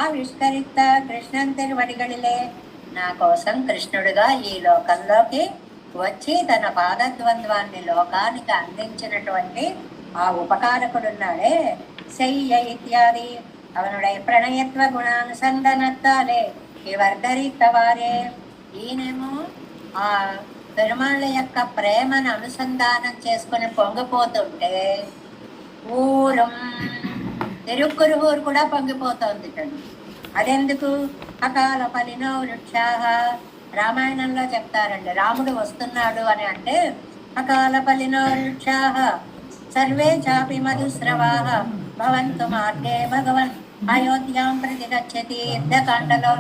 ఆవిష్కరిత కృష్ణన్ తిరువడిగడిలే. నా కోసం కృష్ణుడిగా ఈ లోకంలోకి వచ్చి తన పాదద్వంద్వాన్ని లోకానికి అందించినటువంటి ఆ ఉపకారకుడున్నాడే శయ్య ఇత్యాది అవనుడై ప్రణయత్వ గుణానుసంధనత్తాలే ఇవర్ధరితవారే. ఈయనేమో ఆ పెరుమాళ్ళ యొక్క ప్రేమను అనుసంధానం చేసుకుని పొంగిపోతుంటే ఊరం తిరుక్కురుగూరు కూడా పొంగిపోతోంది. అదెందుకు? అకాల ఫలినో వృక్షాహ. రామాయణంలో చెప్తారండి, రాముడు వస్తున్నాడు అని అంటే అకాల ఫలినో వృక్షాహ సర్వే చాపి మధుస్రవాహ భవంతు మార్గే భగవన్ అయోధ్యాం ప్రతి గచ్చతి. యుద్ధకాండలో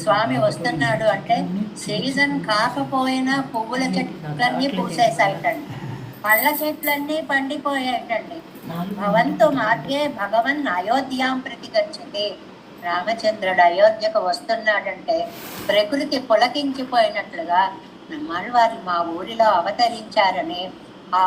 స్వామి వస్తున్నాడు అంటే సీజన్ కాకపోయినా పువ్వుల చెట్లన్నీ పూసేసాయిటండి, పళ్ళ చెట్లన్నీ పండిపోయాయిటండి. భవంతు మార్గే భగవన్ అయోధ్యాం ప్రతి గచ్చతి. రామచంద్రుడు అయోధ్యకు వస్తున్నాడంటే ప్రకృతి పులకించిపోయినట్లుగా నమ్మాళ్ళవారు మా ఊరిలో అవతరించారని ఆ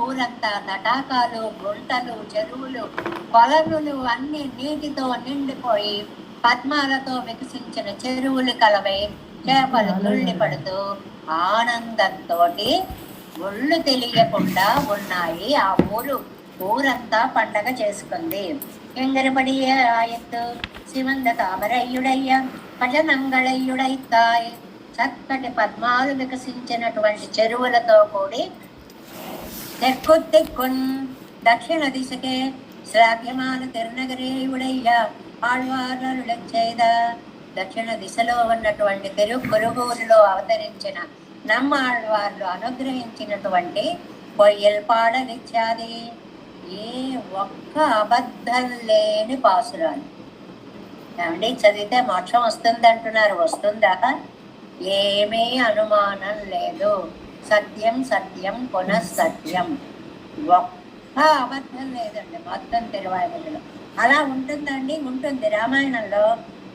ఊరంతా తటాకాలు, గుంటలు, చెరువులు, కొలనులు అన్ని నీటితో నిండిపోయి పద్మాలతో వికసించిన చెరువులు కలవై చేపలు తుళ్ళి పడుతూ ఆనందంతో ఒళ్ళు తెలియకుండా ఉన్నాయి. ఆ ఊరంతా పండగ చేసుకుంది. ఎంగరబడి ఆయత్తు శివంద తామరయ్యుడయ్య భజనంగళయ్యుడైతాయ్. చక్కటి పద్మాలు వికసించినటువంటి చెరువులతో కూడి తెక్కున్ దక్షిణ దిశకే శ్లాఘ్యమాన తిరునగరేయుడయ్య ఆళ్వార్లరుడెచ్చైద. దక్షిణ దిశలో ఉన్నటువంటి తిరుక్కురుగూరులో అవతరించిన నమ్మాళ్వార్లు అనుగ్రహించినటువంటి పొయ్యల్ పాడలిచ్చాది. ఏ ఒక్క అబద్ధం లేని పాసురాలు. ఏమండి, చదివితే మోక్షం వస్తుంది అంటున్నారు, వస్తుందా? ఏమీ అనుమానం లేదు. సత్యం సత్యం పునఃసత్యం, ఒక్క అబద్ధం లేదండి మొత్తం తిరువాయుమొழிలో. అలా ఉంటుందండి, ఉంటుంది. రామాయణంలో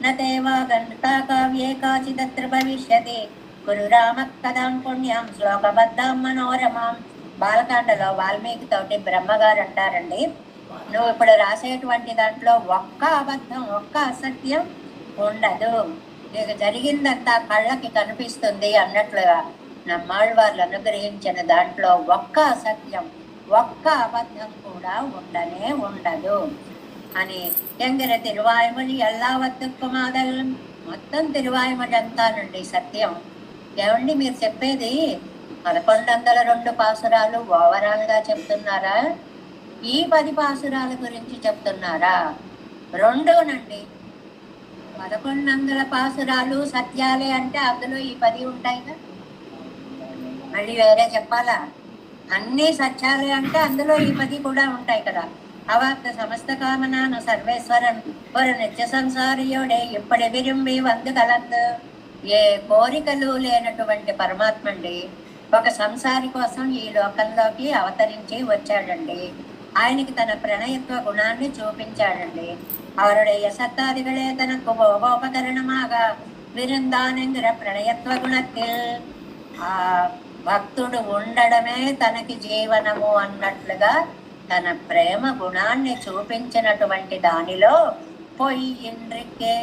నదేవా గంటా కావ్యే కాచిదత్ర భవిష్యతి గురు రామ కథాం పుణ్యం శ్లోకబద్ధాం మనోరమాం. బాలకాండలో వాల్మీకి తోటి బ్రహ్మగారు అంటారండి, నువ్వు ఇప్పుడు రాసేటువంటి దాంట్లో ఒక్క అబద్ధం, ఒక్క అసత్యం ఉండదు, నీకు జరిగిందంతా కళ్ళకి కనిపిస్తుంది అన్నట్లుగా నమ్మాళ్ళవార్లు అనుగ్రహించిన దాంట్లో ఒక్క అసత్యం, ఒక్క అబద్ధం కూడా ఉండనే ఉండదు అని. ఎంగిర తిరువాయుమొഴി ఎల్లావత్తుకు మాదల్. మొత్తం తిరువాయుమొഴి అంతానండి సత్యం. ఏమండి మీరు చెప్పేది 1102 పాసురాలు ఓవరాల్గా చెప్తున్నారా? ఈ 10 పాసురాల గురించి చెప్తున్నారా? రెండోనండి. 1100 పాసురాలు సత్యాలే అంటే అందులో ఈ 10 ఉంటాయిగా, మళ్ళీ వేరే చెప్పాలా? అన్నీ సత్యాలే అంటే అందులో ఈ 10 కూడా ఉంటాయి కదా. అవాక్త సమస్త కామనాను సర్వేశ్వరన్ ஒரு నిత్య సంసారియోడే ఇప్పటి విరుంబి వందు కలందు. ఏ కోరికలు లేనటువంటి పరమాత్మండి ఒక సంసారి కోసం ఈ లోకంలోకి అవతరించి వచ్చాడండి. ఆయనకి తన ప్రణయత్వ గుణాన్ని చూపించాడండి. அவருடைய சத்தாதிகளே தனக்கு போகோபகரணமாக విరుందానంగిర ప్రణయత్వ గుణத்தில். ఆ భక్తుడు ఉండడమే తనకి జీవనము అన్నట్లుగా తన ప్రేమ గుణాన్ని చూపించినటువంటి దానిలో పొయ్యిండ్రికే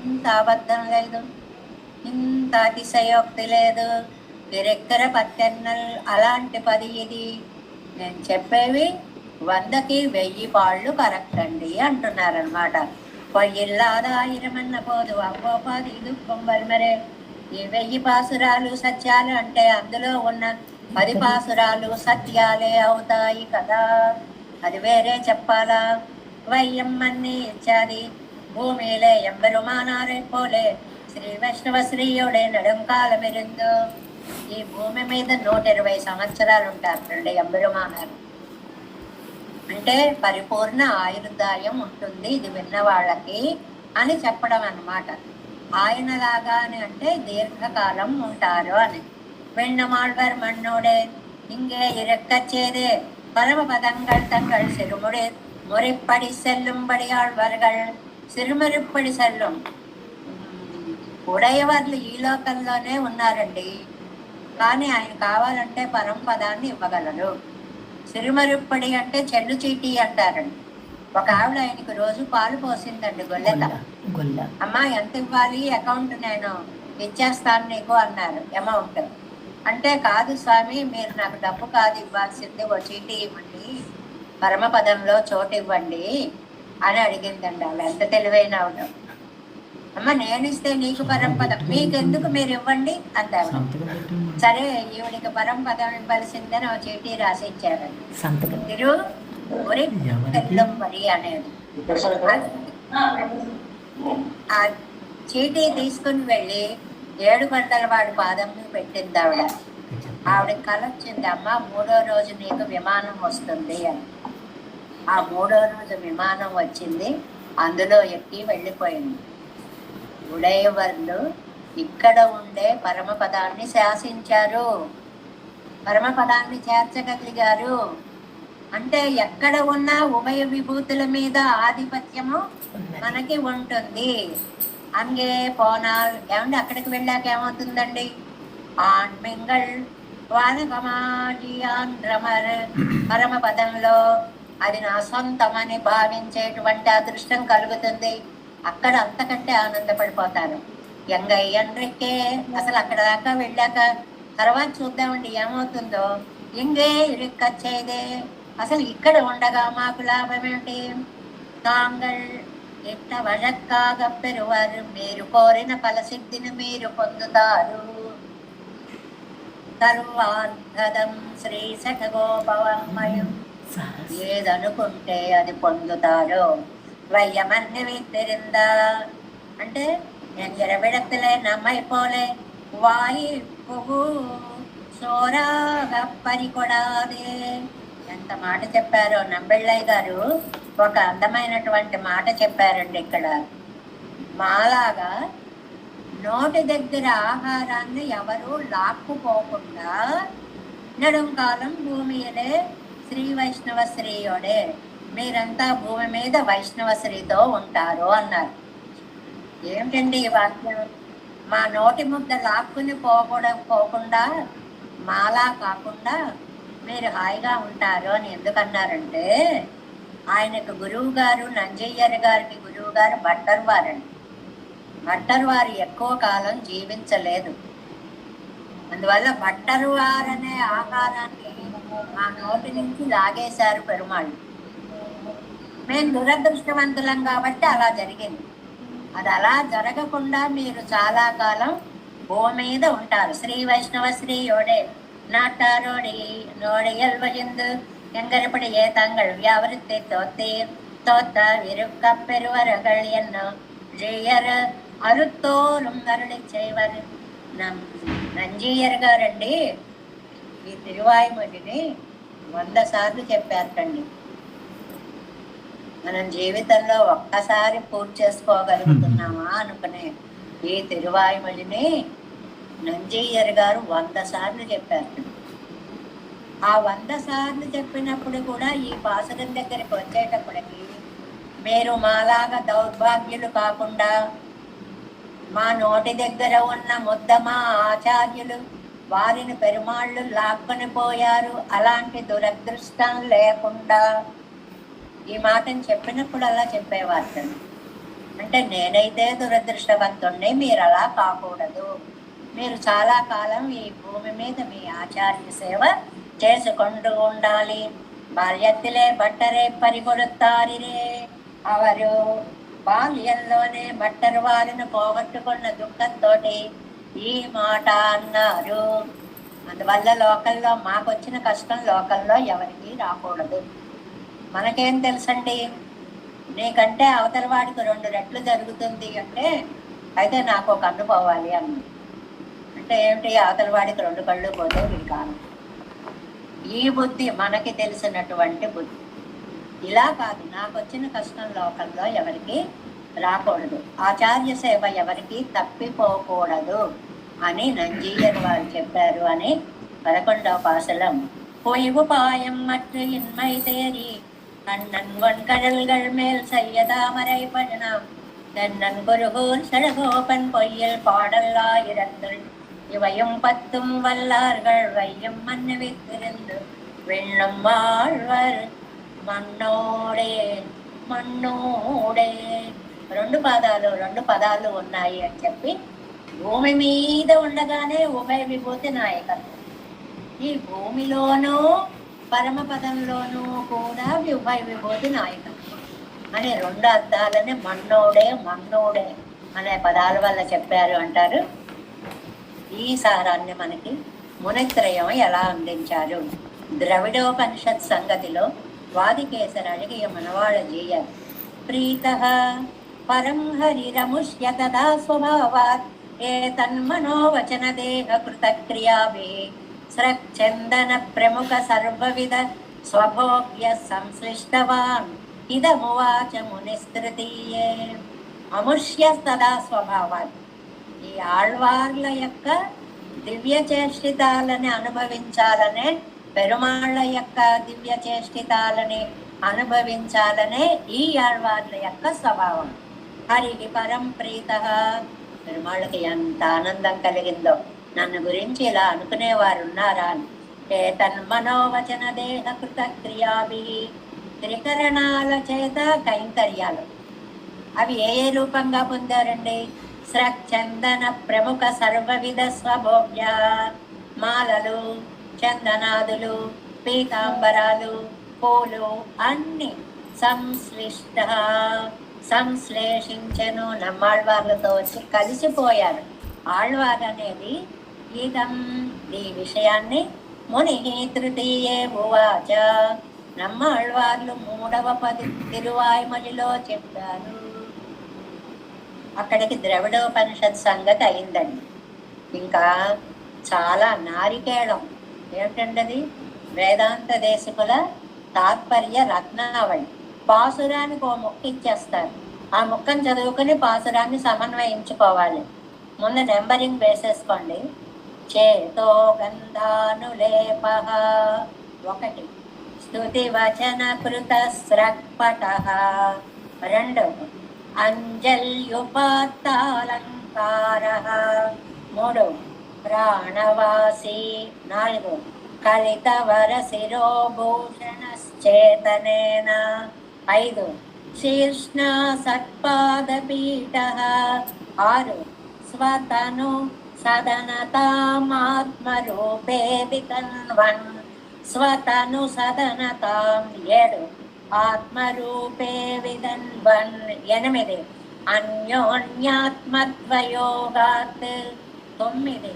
ఇంత అబద్ధం లేదు, ఇంత అతిశయోక్తి లేదు. గిరెక్కర పత్తెన్నల్ అలాంటి 10 ఇది. నేను చెప్పేవి 100కి 1000 పాళ్ళు కరెక్ట్ అండి అంటున్నారనమాట. పొయ్యిల్లాద 1000 అన్న పోదు అవ్వోపాది ఇది పొంబల్ మరే. ఈ 1000 పాసురాలు సత్యాలు అంటే అందులో ఉన్న పరిపాసురాలు సత్యాలే అవుతాయి కదా, అది వేరే చెప్పాలా. వయ్యమ్మన్ని ఇచ్చాది భూమిలే ఎంబెరుమానారే పోలే, శ్రీ వైష్ణవ శ్రీయుడే నెడుంకాలమిరుందు. ఈ భూమి మీద 120 సంవత్సరాలు ఉంటారు ఎంబెరుమానారు. అంటే పరిపూర్ణ ఆయుర్దాయం ఉంటుంది ఇది విన్న వాళ్ళకి అని చెప్పడం అన్నమాట. ఆయనలాగా అని అంటే దీర్ఘకాలం ఉంటారు అని. வெண்ணமாழ்வர் மண்ணோடே இங்கே இறக்கச்சேதே பரமபதங்கள் தங்கள் சிறுமுறை முறைப்படி செல்லும்படி ఆళ్వాர்கள் సిరుమరుప్పడి సెల్లం. ఉడయవర్లు ఈ లోకంలోనే ఉన్నారండి, కానీ ఆయన కావాలంటే పరమపదాన్ని ఇవ్వగలరు. సిరుమరుప్పడి అంటే చెల్లు చీటీ అంటారండి. ఒక ఆవిడ ఆయనకు రోజు పాలు పోసిందండి గొల్లెత. అమ్మా ఎంత ఇవ్వాలి, అకౌంట్ నేను ఇచ్చేస్తాను నీకు అన్నారు అమౌంట్. అంటే కాదు స్వామి, మీరు నాకు డబ్బు కాదు ఇవ్వాల్సింది, ఓ చీటీ ఇవ్వండి, పరమపదంలో చోటు ఇవ్వండి అని అడిగిందండి ఆవిడ. ఎంత తెలివైన ఆవిడ. అమ్మ నేను ఇస్తే నీకు పరంపదం, మీకెందుకు మీరు ఇవ్వండి అందావిడ. సరే ఈవిడికి పరంపదం ఇవ్వాల్సిందని ఓ చీటీ రాసి ఇచ్చారండి. తిరు మరి అనేది. ఆ చీటీ తీసుకుని వెళ్ళి 7 గంటల వాడి పాదం పెట్టింది ఆవిడ. ఆవిడకి కల వచ్చింది, అమ్మ 3వ రోజు నీకు విమానం వస్తుంది అని. ఆ 3వ రోజు విమానం వచ్చింది, అందులో ఎక్కి వెళ్ళిపోయింది. ఉడయవర్లు ఇక్కడ ఉండే పరమపదాన్ని శాసించారు, పరమపదాన్ని చేర్చగలిగారు. అంటే ఎక్కడ ఉన్నా ఉభయ విభూతుల మీద ఆధిపత్యము మనకి ఉంటుంది. అంగే పోనాల్ ఏమండి, అక్కడికి వెళ్ళాక ఏమవుతుందండి, ఆన్మింగల్ వానకమాజియాంధ్రమర్ పరమపదంలో అది నా సొంతమని భావించేటువంటి అదృష్టం కలుగుతుంది. అక్కడ అంతకంటే ఆనందపడిపోతారు. ఎంగయ్యండ్రికే అసలు అక్కడ దాకా వెళ్ళాక తర్వాత చూద్దామండి ఏమవుతుందో. ఇంగే ఇరుక్కచ్చేదే, అసలు ఇక్కడ ఉండగా మాకు లాభం ఏంటి. తాంగల్ ఎట్ట వழக்காக பெறுவாరు, మీరు కోరిన ఫలసిద్ధిని మీరు పొందుతారు. సర్వార్థదం శ్రీ శఠగోపవమయం, ఏదనుకుంటే అది పొందుతారు. వయ్యమన్ని విత్తిరిందా అంటే ఎంజర విడతలే నమ్మైపోలే, వాయి పువ్వు సోరాగ పరికొడాదే. ఎంత మాట చెప్పారో నంబెళ్ళయ్య గారు, ఒక అందమైనటువంటి మాట చెప్పారండి ఇక్కడ. మాలాగా నోటి దగ్గర ఆహారాన్ని ఎవరు లాక్కుపోకుండా నెడుంకాలం భూమియలే శ్రీ వైష్ణవ శ్రీయోడే, మీరంతా భూమి మీద వైష్ణవ శ్రీతో ఉంటారు అన్నారు. ఏమిటండి ఈ వాక్యం? మా నోటి ముద్ద లాక్కుని పోకుండా మాలా కాకుండా మీరు హాయిగా ఉంటారు అని ఎందుకన్నారంటే, ఆయనకు గురువు గారు నంజయ్యర్ గారికి గురువు గారు భట్టర్వారండి. భట్టర్వారు ఎక్కువ కాలం జీవించలేదు. అందువల్ల భట్టర్వారు అనే ఆహారాన్ని మా నోటి నుంచి లాగేశారు పెరుమాళ్ళు. మేము దురదృష్టవంతులం కాబట్టి అలా జరిగింది. అది అలా జరగకుండా మీరు చాలా కాలం భూమి మీద ఉంటారు. శ్రీ వైష్ణవ శ్రీயோடே நாட்டாரோடி நோடியல் வகிந்து எங்கரப்படியே தங்கள் வியாபரித்தை தோத்த விருக்க பெறுவர்கள் என்ன ஜெயர் అరుతోరం అరుళి చేయవరు. నంజయ్యర్ గారండి ఈ తిరువాయుమొழிని 100 సార్లు చెప్పారటండి. మనం జీవితంలో ఒక్కసారి పూర్తి చేసుకోగలుగుతున్నామా అనుకునే ఈ తిరువాయుమొழிని నంజయ్యర్ గారు 100 సార్లు చెప్పారు. ఆ 100 సార్లు చెప్పినప్పుడు కూడా ఈ పాసురం దగ్గరికి వచ్చేటప్పటికి మీరు మాలాగా దౌర్భాగ్యులు కాకుండా, మా నోటి దగ్గర ఉన్న ముద్దమా ఆచార్యులు వారిని పెరుమాళ్ళు లాక్కొని పోయారు, అలాంటి దురదృష్టం లేకుండా ఈ మాటను చెప్పినప్పుడు అలా చెప్పేవారు. అంటే నేనైతే దురదృష్టవంతుణ్ణి, మీరు అలా కాకూడదు, మీరు చాలా కాలం ఈ భూమి మీద మీ ఆచార్య సేవ చేసుకుంటూ ఉండాలి. బాల్యத்திலே భట్టరే పరిగొడుతారిరే, అవరు బాల్యంలోనే భట్టరు వారిని పోగొట్టుకున్న దుఃఖంతో ఈ మాట అన్నారు. అందువల్ల లోకల్లో మాకు వచ్చిన కష్టం లోకల్లో ఎవరికి రాకూడదు. మనకేం తెలుసండి, నీకంటే అవతల వాడికి 2 రెట్లు జరుగుతుంది అంటే అయితే నాకు ఒక కన్ను పోవాలి అన్న అంటే ఏమిటి, అవతల వాడికి 2 కళ్ళు పోతే వీడి కాను. ఈ బుద్ధి మనకి తెలిసినటువంటి బుద్ధి. ఇలా కాదు, నాకు వచ్చిన కష్టం లోకల్లో ఎవరికి రాకూడదు, ఆచార్య సేవ ఎవరికి తప్పిపోకూడదు అని నంజీయర్ వారు చెప్పారు అని 11వ పాసలం. பொய்வுபாயம் மற்ற இன்மை தேறி அண்ணன் வன்கடல்கள் மேல் செய்யதாமரை பழனாம் தென்னன் குருகூர் சடகோபன் பொய்யில் பாடல்லாயிரங்கள் இவையும் 10 வல்லார்கள் வையும் மன்னவித்திருந்து வெள்ளம் வாழ்வர் మన్నోడే మన్నోడే. 2 పదాలు ఉన్నాయి అని చెప్పి భూమి మీద ఉండగానే ఉభయ విభూతి నాయకత్వం. ఈ భూమిలోనూ పరమపదంలోనూ కూడా ఉభయ విభూతి నాయకత్వం అనే 2 అర్థాలని మన్నోడే మన్నోడే అనే పదాల వల్ల చెప్పారు అంటారు. ఈ సారాన్ని మనకి మునిత్రయం ఎలా అందించారు. ద్రవిడోపనిషత్ సంగతిలో వాదికేసర అడిగియ మనవాళ జీయ ప్రీతః పరం హరిరముష్య తదా స్వభావాత్ ఏతన్మనోవచన దేహ కృతక్రియాభిః స్రక్చందన ప్రముఖ సర్వవిధ స్వభోగ్య సంశ్లిష్టవాన్ ఇదమువాచ మునిస్తృతీయే. అముష్య తదా స్వభావాత్, ఈ ఆళ్వార్ల యొక్క దివ్య చేష్టితాలని అనుభవించాలనే, పెరుమాళ్ళ యొక్క దివ్య చేష్టితాలని అనుభవించాలనే ఈ ఆళ్వార్ల యొక్క స్వభావం. హరికి పరం ప్రీత, పెరుమాళ్ళకి ఎంత ఆనందం కలిగిందో, నన్ను గురించి ఇలా అనుకునేవారు ఉన్నారా అని. తన్మనోవచన దేహ కృత క్రియాభి, త్రికరణాల చేత కైంకర్యాలు అవి ఏ రూపంగా పొందారండి. స్రక్చందన ప్రముఖ సర్వవిధ స్వభోగ్య, మాలలు, చందనాదులు, పీతాంబరాలు, పూలు అన్ని సంశ్లిష్ట సంశ్లేషించను. నమ్మాళ్వార్లతో వచ్చి కలిసిపోయారు. ఆళ్వార్ అనేది ఇదం, ఈ విషయాన్ని ముని తృతీయే ఉవాచ, నమ్మాళ్వార్లు 3వ తిరువాయ్మొழிలో చెప్పారు. అక్కడికి ద్రవిడోపనిషత్ సంగతి అయిందండి. ఇంకా చాలా నారికేళం ఏమిటండది, వేదాంత దేశకుల తాత్పర్య రత్నావళి. పాసురానికి ఓ ముక్క ఇచ్చేస్తారు, ఆ ముక్కను చదువుకుని పాసురాన్ని సమన్వయించుకోవాలి. ముందు నెంబరింగ్ వేసేసుకోండి. చేతో గంధానులేప 1, స్తుతి వచన కృత స్రక్పట 2, అంజల్యుపాత్తాలంకార 3, ప్రాణవాసి 4, కలితవర శిరోభూషణశ్చేతనేన 5, శీర్ష్ణ సత్పాదపీఠ 6, స్వతను సదనతామాత్మరూపే వికన్వన్ స్వతను సదనతాం 7, ఆత్మరూపే విదన్వన్ 8, అన్యోన్యాత్మత్వయోగాత్ 9,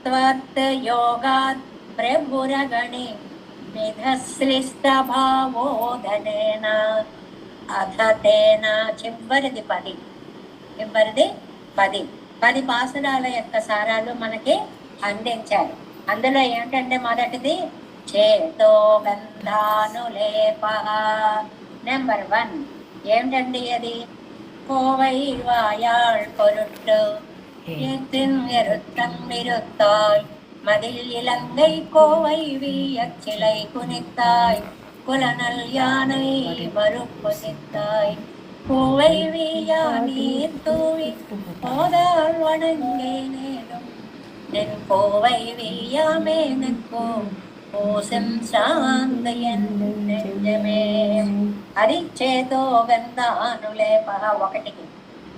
త్వత్ యోగాత్ ప్రభురగణి నిధశ్లిష్టభావోదనేన అధతేన. చివరిది 10 పాసురాల యొక్క సారాలు మనకి అందించారు. అందులో ఏమిటంటే మొదటిది చేతో గంధానులేప. నెంబర్ 1 ఏమిటండి అది, కోవై వాయాళ్ పొరుట్టు எருத்தம் நிறுத்தாய் மதில் இலங்கை கோவை வீயச்சிலை குனித்தாய் குலனல் யானை மறுப்பு சித்தாய் கோவை வீயா நீர் தூவி போதாள் வணங்கே நேடும் நின் கோவை வீயாமே நிற்கோ ஓசம் சாந்தையன் நெஞ்சமே. అది చేతో గంధానులేప 1.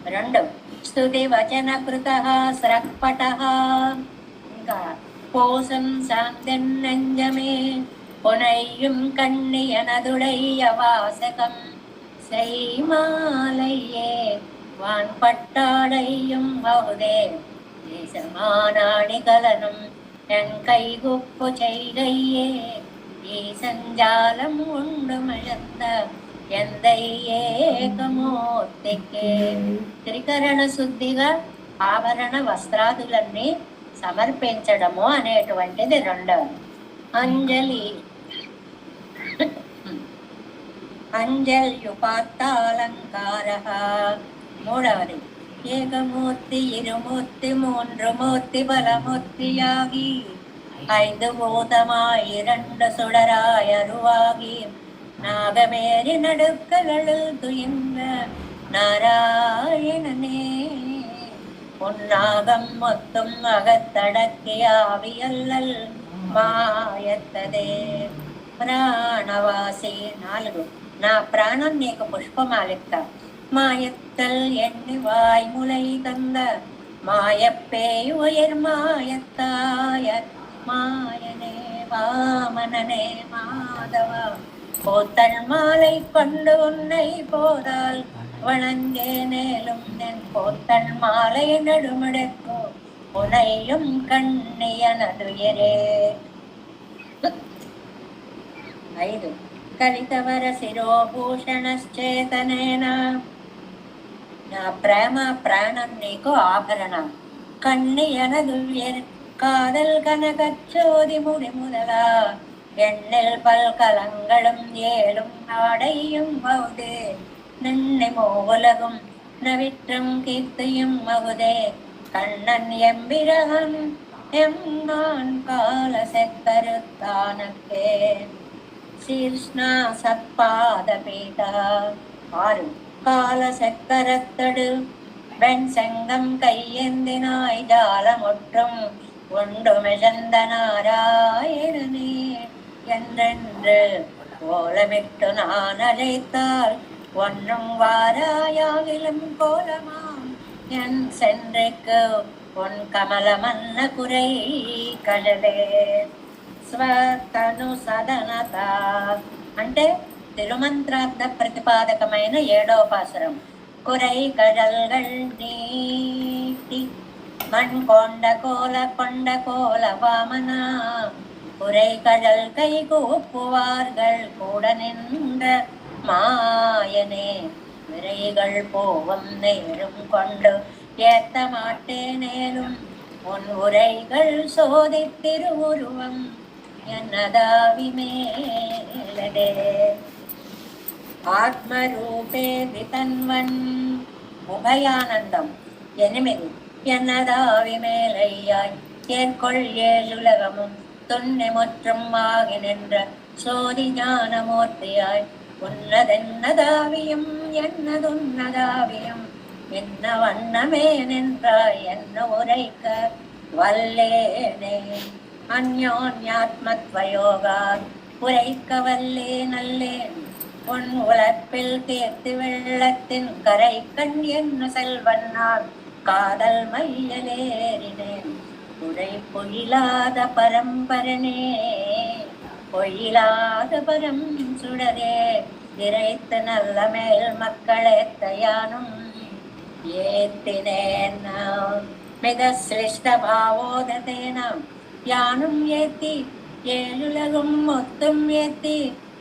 2, స్తుతి వచన కృత స్రక్పట. ఇంకా కోసం శాంతెన్నెంజమే பொனையும் கண்ணியனதுடைய வாசகம் செய்மாலையே வான்பட்டாடையும் பகுதே தேசமானாணி கலனும் என் கைகுப்பு செய்கையே ஈசஞ்சாலம் உண்டு மிழந்த ఎందై ఏకమూర్తికే. త్రికరణ శుద్ధిగా ఆభరణ వస్త్రాదులన్నీ సమర్పించడము అనేటువంటిది రెండవది. అంజలి అంజల్యుపాత్తాలంకార మూడవది. ఏకమూర్తి ఇరుమూర్తి మూன்று మూర్తి బలమూర్తియాగి ஐந்து பூதமாய் இரண்டு சுடராய் அருவாகி நாகமேறி நடுக்ககளில் துயின்ற நாராயணனே பொன்னாகம் மொத்தம் அகத்தடக்கிய ஆவியல்லல் మాయత్తదే. ప్రాణవాసి 4 నా ప్రాణం నీకు పుష్పమాలిక மாயத்தல் எண்ணி வாய்முலை தந்த மாயப்பேய் உயிர் மாயத்தாய மாயனே வாமனனே மாதவா போத்தல் மாலை கொண்டு உன்னை போதால் வணங்கே நேலும் என் போத்தல் மாலை நடுமடக்கோ உனையும் கண்ணியனதுயரே. 5 కలితవర శిరోభూషణశ్చేతనేన నా ప్రేమ ప్రాణం నీకు ఆభరణ கண்ணியனதுயர் காதல் கனகச்சோதி முடி முதலா எண்ணில் பல்கலங்களும் ஏழும் ஆடையும் மகுதே நின்னை மூவுலகும் நவிற்றும் கீர்த்தியும் மகுதே கண்ணன் எம்பிரகன் எம்மான் கால செக்கருத்தானக்கே. శీర్ష్ణ సత్పాద పీఠ 6 கால சக்கரத்தடு வெண் செங்கம் கையேந்தினாய் ஜாலமுற்றும் உண்டு மிழந்த நாராயணனே என்றென்று கோலமிட்டு நான் அழைத்தால் ஒன்றும் வாராயாகிலும் கோலமாம் என் சென்றைக்கு உன் கமல மன்ன குறை கடலே. స్వతను సదనత అంటే తిరుమంత్రార్థ ప్రతిపాదకమైన 7వ పాసురం. కురై కడల్గల్ నీటి మణ్ కొండ కోల వామన குறை கடல் கை கூப்புவார்கள் கூட நின்ற மாயனே விரைகள் போவும் நேரும் கொண்டு ஏத்த மாட்டேனேலும் உன் உரைகள் சோதித்திருவுருவம் என்னதாவி மேலதே. ఆత్మరూపే వితన్వన్ ఉభయానందం 8 என்னதாவி மேலையாய் ஏற்கொள் ஏழுலகமும் துண்ணி முற்றும் ஆகி நின்ற சோதி ஞானமூர்த்தியாய் உன்னதென்னதாவியும் என்னதுன்னதாவியும் என்ன வண்ணமே நின்றாய் என்ன உரைக்க வல்லேனே. அந்யோன்யாத்மத்வயோகாத் உரைக்க வல்லேன் அல்லேன் உன் உழைப்பில் தீர்த்து வெள்ளத்தின் கரை கண் என்ன செல்வன்னார் காதல் மையலேறினேன் உரை பொயிலாத பரம்பரனே பொயிலாத பரம் சுடரே இறைத்து நல்ல மேல் மக்களேத்தையானும் ஏத்தினேன் மிக சிலிஷ்ட பாவோததேன யானும் ஏத்தி ஏழுலகும் மொத்தம் ஏத்தி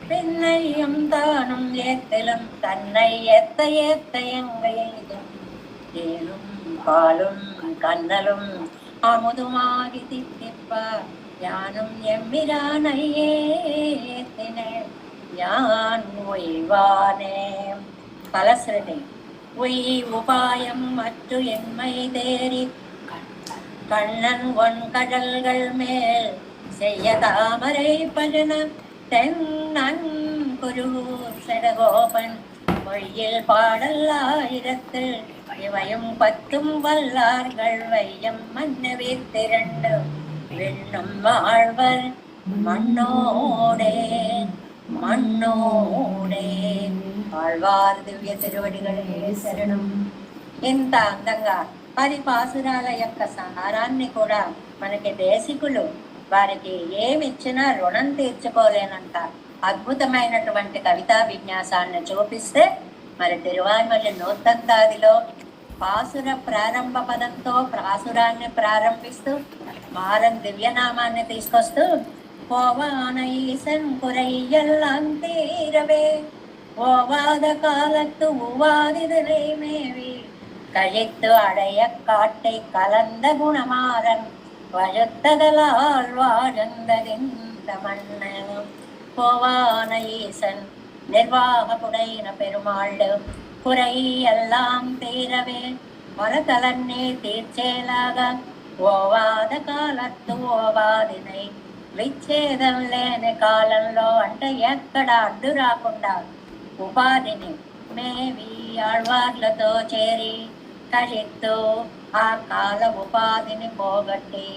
பின்னையும் தானும் ஏத்திலும் தன்னை ஏத்த ஏத்த எங்கையும் தேனும் பாலும் கண்ணலும் அமுதுமாகி தித்திப்ப யானும் எம்பிரானை ஏத்தினேன் யான் உய்வானே. பலசிருதி உய் உபாயம் மற்ற என்மை தேறி கண்ணன் ஒன் கடல்கள் மேல் செய்ய தாமரை பஜன தென்னன் குரு சடகோபன் பொய்யில் பாடல் 1000 இவையும் 10 வல்லார்கள் வையம் மன்னவித்திரண்டு விண்ணும் வாழ்வர் மண்ணோடே మన్నోడే. ఆళ్వార్ దివ్య తిరువడిగలే శరణం. ఇంత అందంగా 10 పాసురాల యొక్క సారాన్ని కూడా మనకి దేశికులు వారికి ఏమిచ్చినా రుణం తీర్చుకోలేనంత అద్భుతమైనటువంటి కవితా విన్యాసాన్ని చూపిస్తే మరి తిరువాయిమల్లి నూతంతాదిలో పాసుర ప్రారంభ పదంతో పాసురాన్ని ప్రారంభిస్తూ మారం దివ్యనామాన్ని తీసుకొస్తూ పోవాన ఈసన్ కురయ్యల్లాం తీరవే ஓவாத காலத்து உவாதிதனை மேவி கழித்து அடைய காட்டை கலந்த குணமாறன் வழுத்ததலால் வாழ்ந்ததிந்த மன்னன் போவான ஈசன் நிர்வாகபுடையின பெருமாள் குறை எல்லாம் தீரவே மரதலன்னே తీర్చేలాగ ఓవాద కాలత్తు ఓవాదినై విచ్ఛేదం లేని కాలంలో అంటే ఎక్కడ అడ్డు రాకుండా ఉపాధిని మేవి ఆళ్వార్లతో చేరి కళిత్తు ఆ కాల ఉపాధిని పోగొట్టి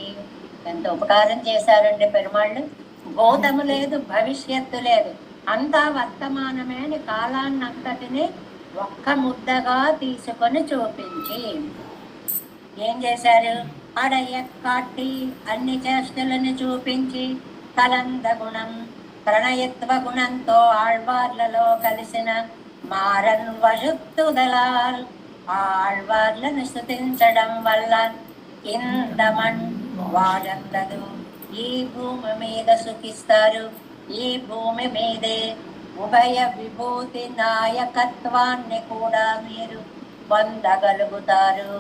ఎంత ఉపకారం చేశారండి పెరుమాళ్ళు. భూతము లేదు, భవిష్యత్తు లేదు, అంతా వర్తమానమే అని కాలాన్నంతటిని ఒక్క ముద్దగా తీసుకొని చూపించి ఏం చేశారు? అడయ కాట్టి అన్ని చేష్టలను చూపించి కలంద గుణం ప్రణయత్వ గుణంతో ఆళ్వార్లలో కలిసిన మారన్ వజుక్తుదలాల్ ఆళ్వార్లను స్తుతించడం వల్ల ఇందమన్ వాడందదు ఈ భూమి మీద సుఖిస్తారు. ఈ భూమి మీదే ఉభయ విభూతి నాయకత్వాన్ని కూడా మీరు పొందగలుగుతారు.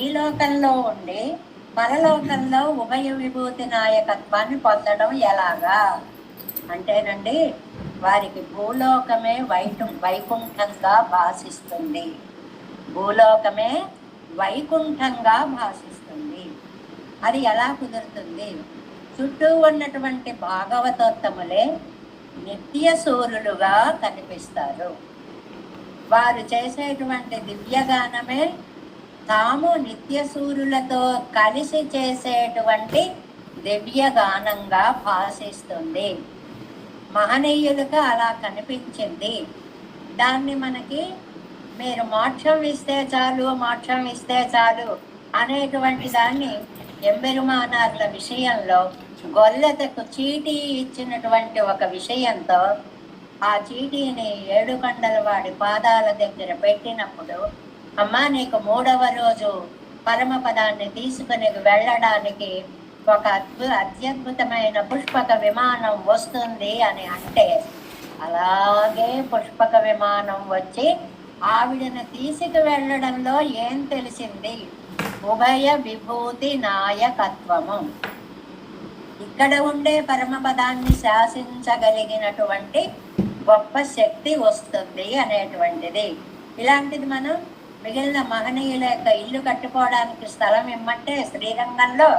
ఈ లోకంలో ఉండి పరలోకంలో ఉభయ విభూతి నాయకత్వాన్ని పొందడం ఎలాగా అంటేనండి, వారికి భూలోకమే వైకుంఠంగా భాషిస్తుంది. భూలోకమే వైకుంఠంగా భాషిస్తుంది. అది ఎలా కుదురుతుంది? చుట్టూ ఉన్నటువంటి భాగవతోత్తములే నిత్య సూరులుగా కనిపిస్తారు. వారు చేసేటువంటి దివ్యగానమే తాము నిత్య సూరులతో కలిసి చేసేటువంటి దివ్యగానంగా భాషిస్తుంది. మహనీయులుగా అలా కనిపించింది. దాన్ని మనకి మీరు మోక్షం ఇస్తే చాలు, మోక్షం ఇస్తే చాలు అనేటువంటి దాన్ని ఎంబెరుమానార్ల విషయంలో గొల్లెతకు చీటీ ఇచ్చినటువంటి ఒక విషయంతో ఆ చీటీని ఏడుకొండల వాడి పాదాల దగ్గర పెట్టినప్పుడు, అమ్మా నీకు 3వ రోజు పరమపదాన్ని తీసుకుని వెళ్ళడానికి ఒక అత్యద్భుతమైన పుష్పక విమానం వస్తుంది అని అంటే, అలాగే పుష్పక విమానం వచ్చి ఆవిడను తీసుకు వెళ్ళడంలో ఏం తెలిసింది? ఉభయ విభూతి నాయకత్వము. ఇక్కడ ఉండే పరమపదాన్ని శాసించగలిగినటువంటి గొప్ప శక్తి వస్తుంది అనేటువంటిది. ఇలాంటిది మనం మిగిలిన మహనీయుల యొక్క ఇల్లు కట్టుకోవడానికి స్థలం ఇమ్మంటే శ్రీరంగంలో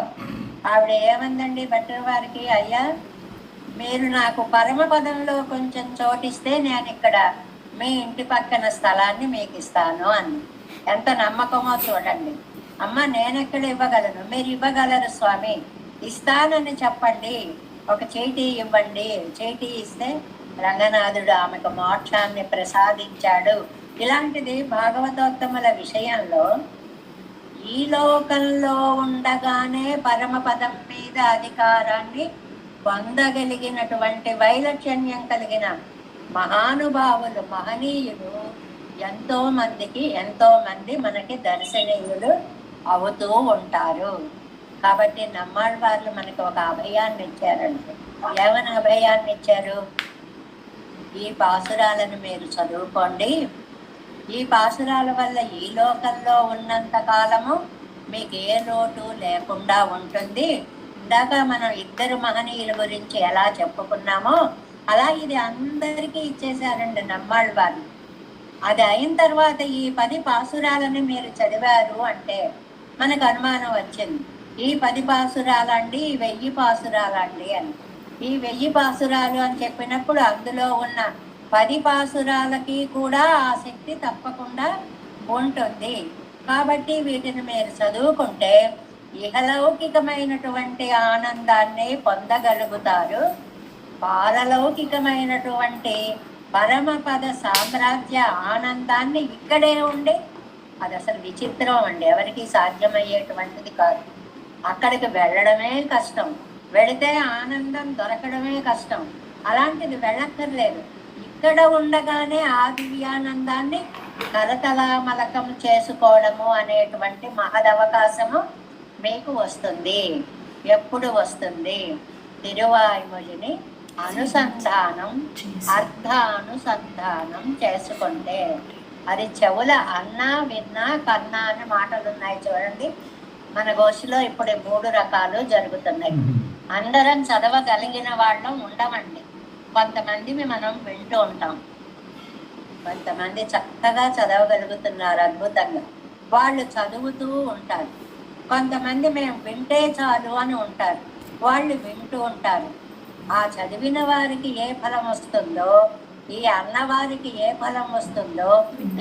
ఆవిడ ఏమందండి భట్టర్ వారికి, అయ్యా మీరు నాకు పరమపదంలో కొంచెం చోటిస్తే నేను ఇక్కడ మీ ఇంటి పక్కన స్థలాన్ని మీకు ఇస్తాను అని. ఎంత నమ్మకమో చూడండి. అమ్మ నేనెక్కడ ఇవ్వగలను? మీరు ఇవ్వగలరు స్వామి, ఇస్తానని చెప్పండి, ఒక చీటీ ఇవ్వండి. చీటీ ఇస్తే రంగనాథుడు ఆమెకు మోక్షాన్ని ప్రసాదించాడు. ఇలాంటిది భాగవతోత్తముల విషయంలో ఈ లోకంలో ఉండగానే పరమపదం మీద అధికారాన్ని పొందగలిగినటువంటి వైలక్షణ్యం కలిగిన మహానుభావులు, మహనీయులు ఎంతో మంది మనకి దర్శనీయులు అవుతూ ఉంటారు. కాబట్టి నమ్మాళ్ళవార్లు మనకి ఒక అభయాన్ని ఇచ్చారండి. ఏమని అభయాన్ని ఇచ్చారు? ఈ పాసురాలను మీరు చదువుకోండి. ఈ పాసురాల వల్ల ఈ లోకంలో ఉన్నంత కాలము మీకు ఏ లోటు లేకుండా ఉంటుంది. ఇందాక మనం 2 మహనీయుల గురించి ఎలా చెప్పుకున్నామో అలా ఇది అందరికీ ఇచ్చేశారండి నమ్మాళ్ళవారు. అది అయిన తర్వాత ఈ 10 పాసురాలని మీరు చదివారు అంటే మనకు అనుమానం వచ్చింది, ఈ 10 పాసురాలండి, 1000 పాసురాలండి అని. ఈ 1000 పాసురాలు అని చెప్పినప్పుడు అందులో ఉన్న 10 పాసురాలకి కూడా ఆ శక్తి తప్పకుండా ఉంటుంది. కాబట్టి వీటిని మీరు చదువుకుంటే ఇహలౌకికమైనటువంటి ఆనందాన్ని పొందగలుగుతారు. పారలౌకికమైనటువంటి పరమపద సామ్రాజ్య ఆనందాన్ని ఇక్కడే ఉండి, అది అసలు విచిత్రం అండి, ఎవరికి సాధ్యమయ్యేటువంటిది కాదు. అక్కడికి వెళ్ళడమే కష్టం, వెళితే ఆనందం దొరకడమే కష్టం. అలాంటిది వెళ్ళక్కర్లేదు, ఇక్కడ ఉండగానే ఆ దివ్యానందాన్ని కరతలామలకం చేసుకోవడము అనేటువంటి మహదవకాశము మీకు వస్తుంది. ఎప్పుడు వస్తుంది? తిరువాయుమొழிని అనుసంధానం, అర్థానుసంధానం చేసుకుంటే. అది చెవుల అన్నా విన్నా కన్నా అనే మాటలు ఉన్నాయి చూడండి. మన గోషిలో ఇప్పుడు 3 రకాలు జరుగుతున్నాయి. అందరం చదవగలిగిన వాళ్ళం ఉండమండి. కొంతమంది మనం వింటూ ఉంటాం, కొంతమంది చక్కగా చదవగలుగుతున్నారు అద్భుతంగా, వాళ్ళు చదువుతూ ఉంటారు. కొంతమంది మేము వింటే చాలు అని ఉంటారు, వాళ్ళు వింటూ ఉంటారు. ఆ చదివిన వారికి ఏ ఫలం వస్తుందో, ఈ అన్నవారికి ఏ ఫలం వస్తుందో,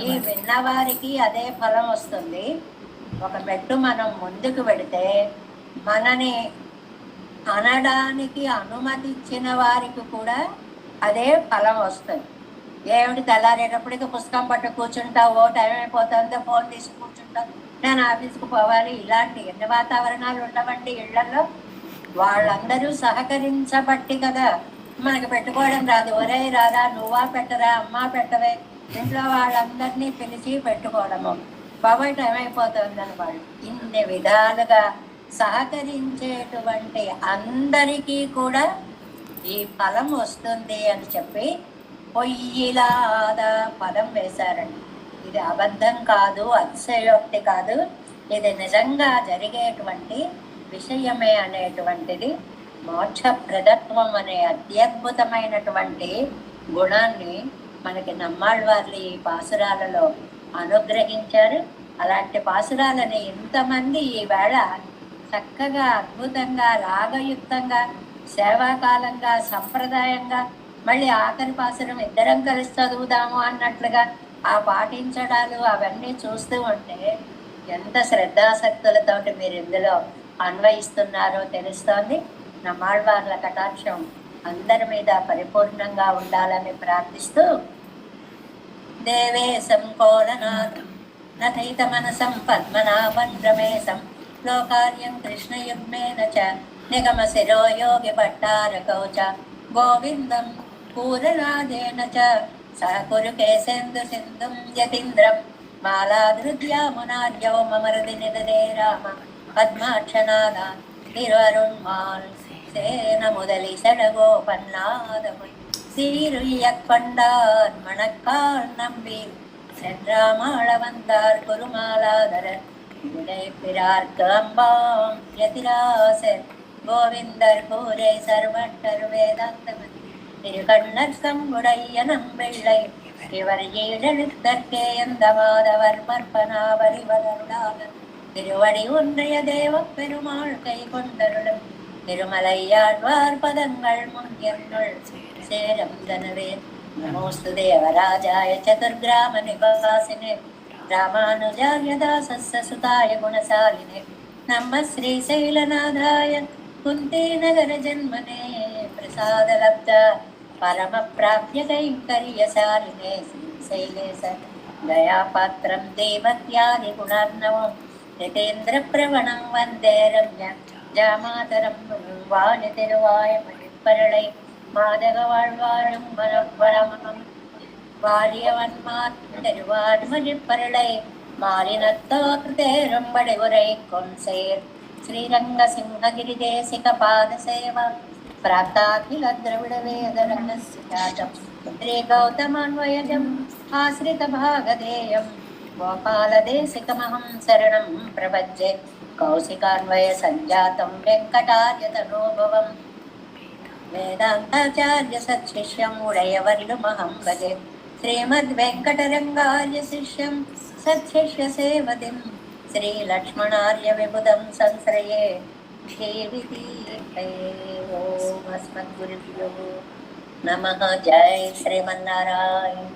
ఈ విన్నవారికి అదే ఫలం వస్తుంది. ఒక మెట్టు మనం ముందుకు వెడితే మనని అనడానికి అనుమతి ఇచ్చిన వారికి కూడా అదే ఫలం వస్తుంది. ఏమిటి తెల్లారేటప్పటికి పుస్తకం పట్టు కూర్చుంటావు, టైం అయిపోతుందో ఫోన్ తీసి కూర్చుంటావు, నేను ఆఫీస్కి పోవాలి, ఇలాంటి ఎన్ని వాతావరణాలు ఉండవండి ఇళ్లలో. వాళ్ళందరూ సహకరించబట్టి కదా మనకి పెట్టుకోవడం రాదు. ఒరే రాదా, నువ్వా పెట్టరా, అమ్మా పెట్టవే, ఇంట్లో వాళ్ళందరినీ పిలిచి పెట్టుకోవడము. బాబాయ్ టైం అయిపోతుందని వాళ్ళు ఇన్ని విధాలుగా సహకరించేటువంటి అందరికీ కూడా ఈ ఫలం వస్తుంది అని చెప్పి పొయ్యిలాదా ఫలం వేశారండి. ఇది అబద్ధం కాదు, అతిశయోక్తి కాదు, ఇది నిజంగా జరిగేటువంటి విషయమే అనేటువంటిది మోక్షప్రదత్వం అనే అత్యద్భుతమైనటువంటి గుణాన్ని మనకి నమ్మాళ్ళవార్లు ఈ పాసురాలలో అనుగ్రహించారు. అలాంటి పాసురాలని ఇంతమంది ఈవేళ చక్కగా అద్భుతంగా రాగయుక్తంగా సేవాకాలంగా సంప్రదాయంగా మళ్ళీ ఆఖరి పాసురం ఇద్దరం కలిసి చదువుదాము అన్నట్లుగా ఆ పాటించడాలు అవన్నీ చూస్తూ ఉంటే ఎంత శ్రద్ధాశక్తులతోటి మీరు ఇందులో అన్వయిస్తున్నారో తెలుస్తోంది. నమ్మాళ్ళవార్ల కటాక్షం అందరి మీద పరిపూర్ణంగా ఉండాలని ప్రార్థిస్తూ దేవేశం కోలనాథం నథైత మనసం పద్మనాభం రమేశం లోకార్యం కృష్ణయుగ్మేన చ నిగమ శిరో యోగి భట్టారకౌ చ గోవిందం పూరనాదేన చ సహకురు కేశేందు సింధుం యతీంద్రం మాలాధృద్యామునార్యో మమరది నిదదే రామ పద్మాక్షనాథ తిరువరుణ్మాల్ சேன முதலி சடகோபன்னாதமுன் சீருய்யக்கொண்டார் மணக்கால் நம்பி சென்றாமாள வந்தார் குருமாலாதரர் விடைப்பிறார்க்கு அம்பாம் யதிராசர் கோவிந்தர் கூரை சர்வட்டர் வேதாந்தமன் திருக்கண்ணர் சங்குடைய நம்பிள்ளை இவர் ஈழெழுத்தற்கே எந்த மாதவர் மற்பனாவரிவருடாக திருவடி ஒன்றைய தேவ பெருமாள் கை கொண்டருளும் திருமலையாழ்வார் பதங்கள் முன்னுள் சேரம் தனவே. நமோஸ்து தேவராஜாய சதுர்கிராம நிவாசினே ராமானுஜாய தாசஸ்ய சுதாய குணசாலினே நம ஸ்ரீசைலநாதாய குந்தி நகர ஜன்மனே பிரசாதலப்த பரம பிராப்ய கைங்கரியசாலினே శ్రీశైలేశ దయాపాత్రం దేవత్యాది గుణార్ణవం யதேந்திர பிரவணம் வந்தே ரம்ய ஜாமாதரம் வாழி திருவாய மணிப்பரளை மாதக வாழ்வாழும் மனவளமம் வாரியவன்மார் திருவாடு மணிப்பரளை மாறினத்தோற்றேரும் படைவுரை கொன்சேர் ஸ்ரீரங்க சிங்ககிரி தேசிக பாத சேவா பிராத்தாகில திரவிட வேதரங்கஸ்யாஜம் ஸ்ரீ கௌதமான்வயஜம் ஆசிரித பாகதேயம் गोपालदेशिकमहं शरणं प्रपद्ये कौशिकान्वय संजातं वेङ्कटार्य तनोभवं वेदान्ताचार्य सत्शिष्यं उडयवर्युमहं भजे श्रीमद्वेङ्कटरङ्गार्य शिष्यं सत्शिष्य सेवतिं श्रीलक्ष्मणार्य विबुधं संश्रये ओम अस्मद्गुरुभ्यो नमः। जय श्रीमन्नारायण।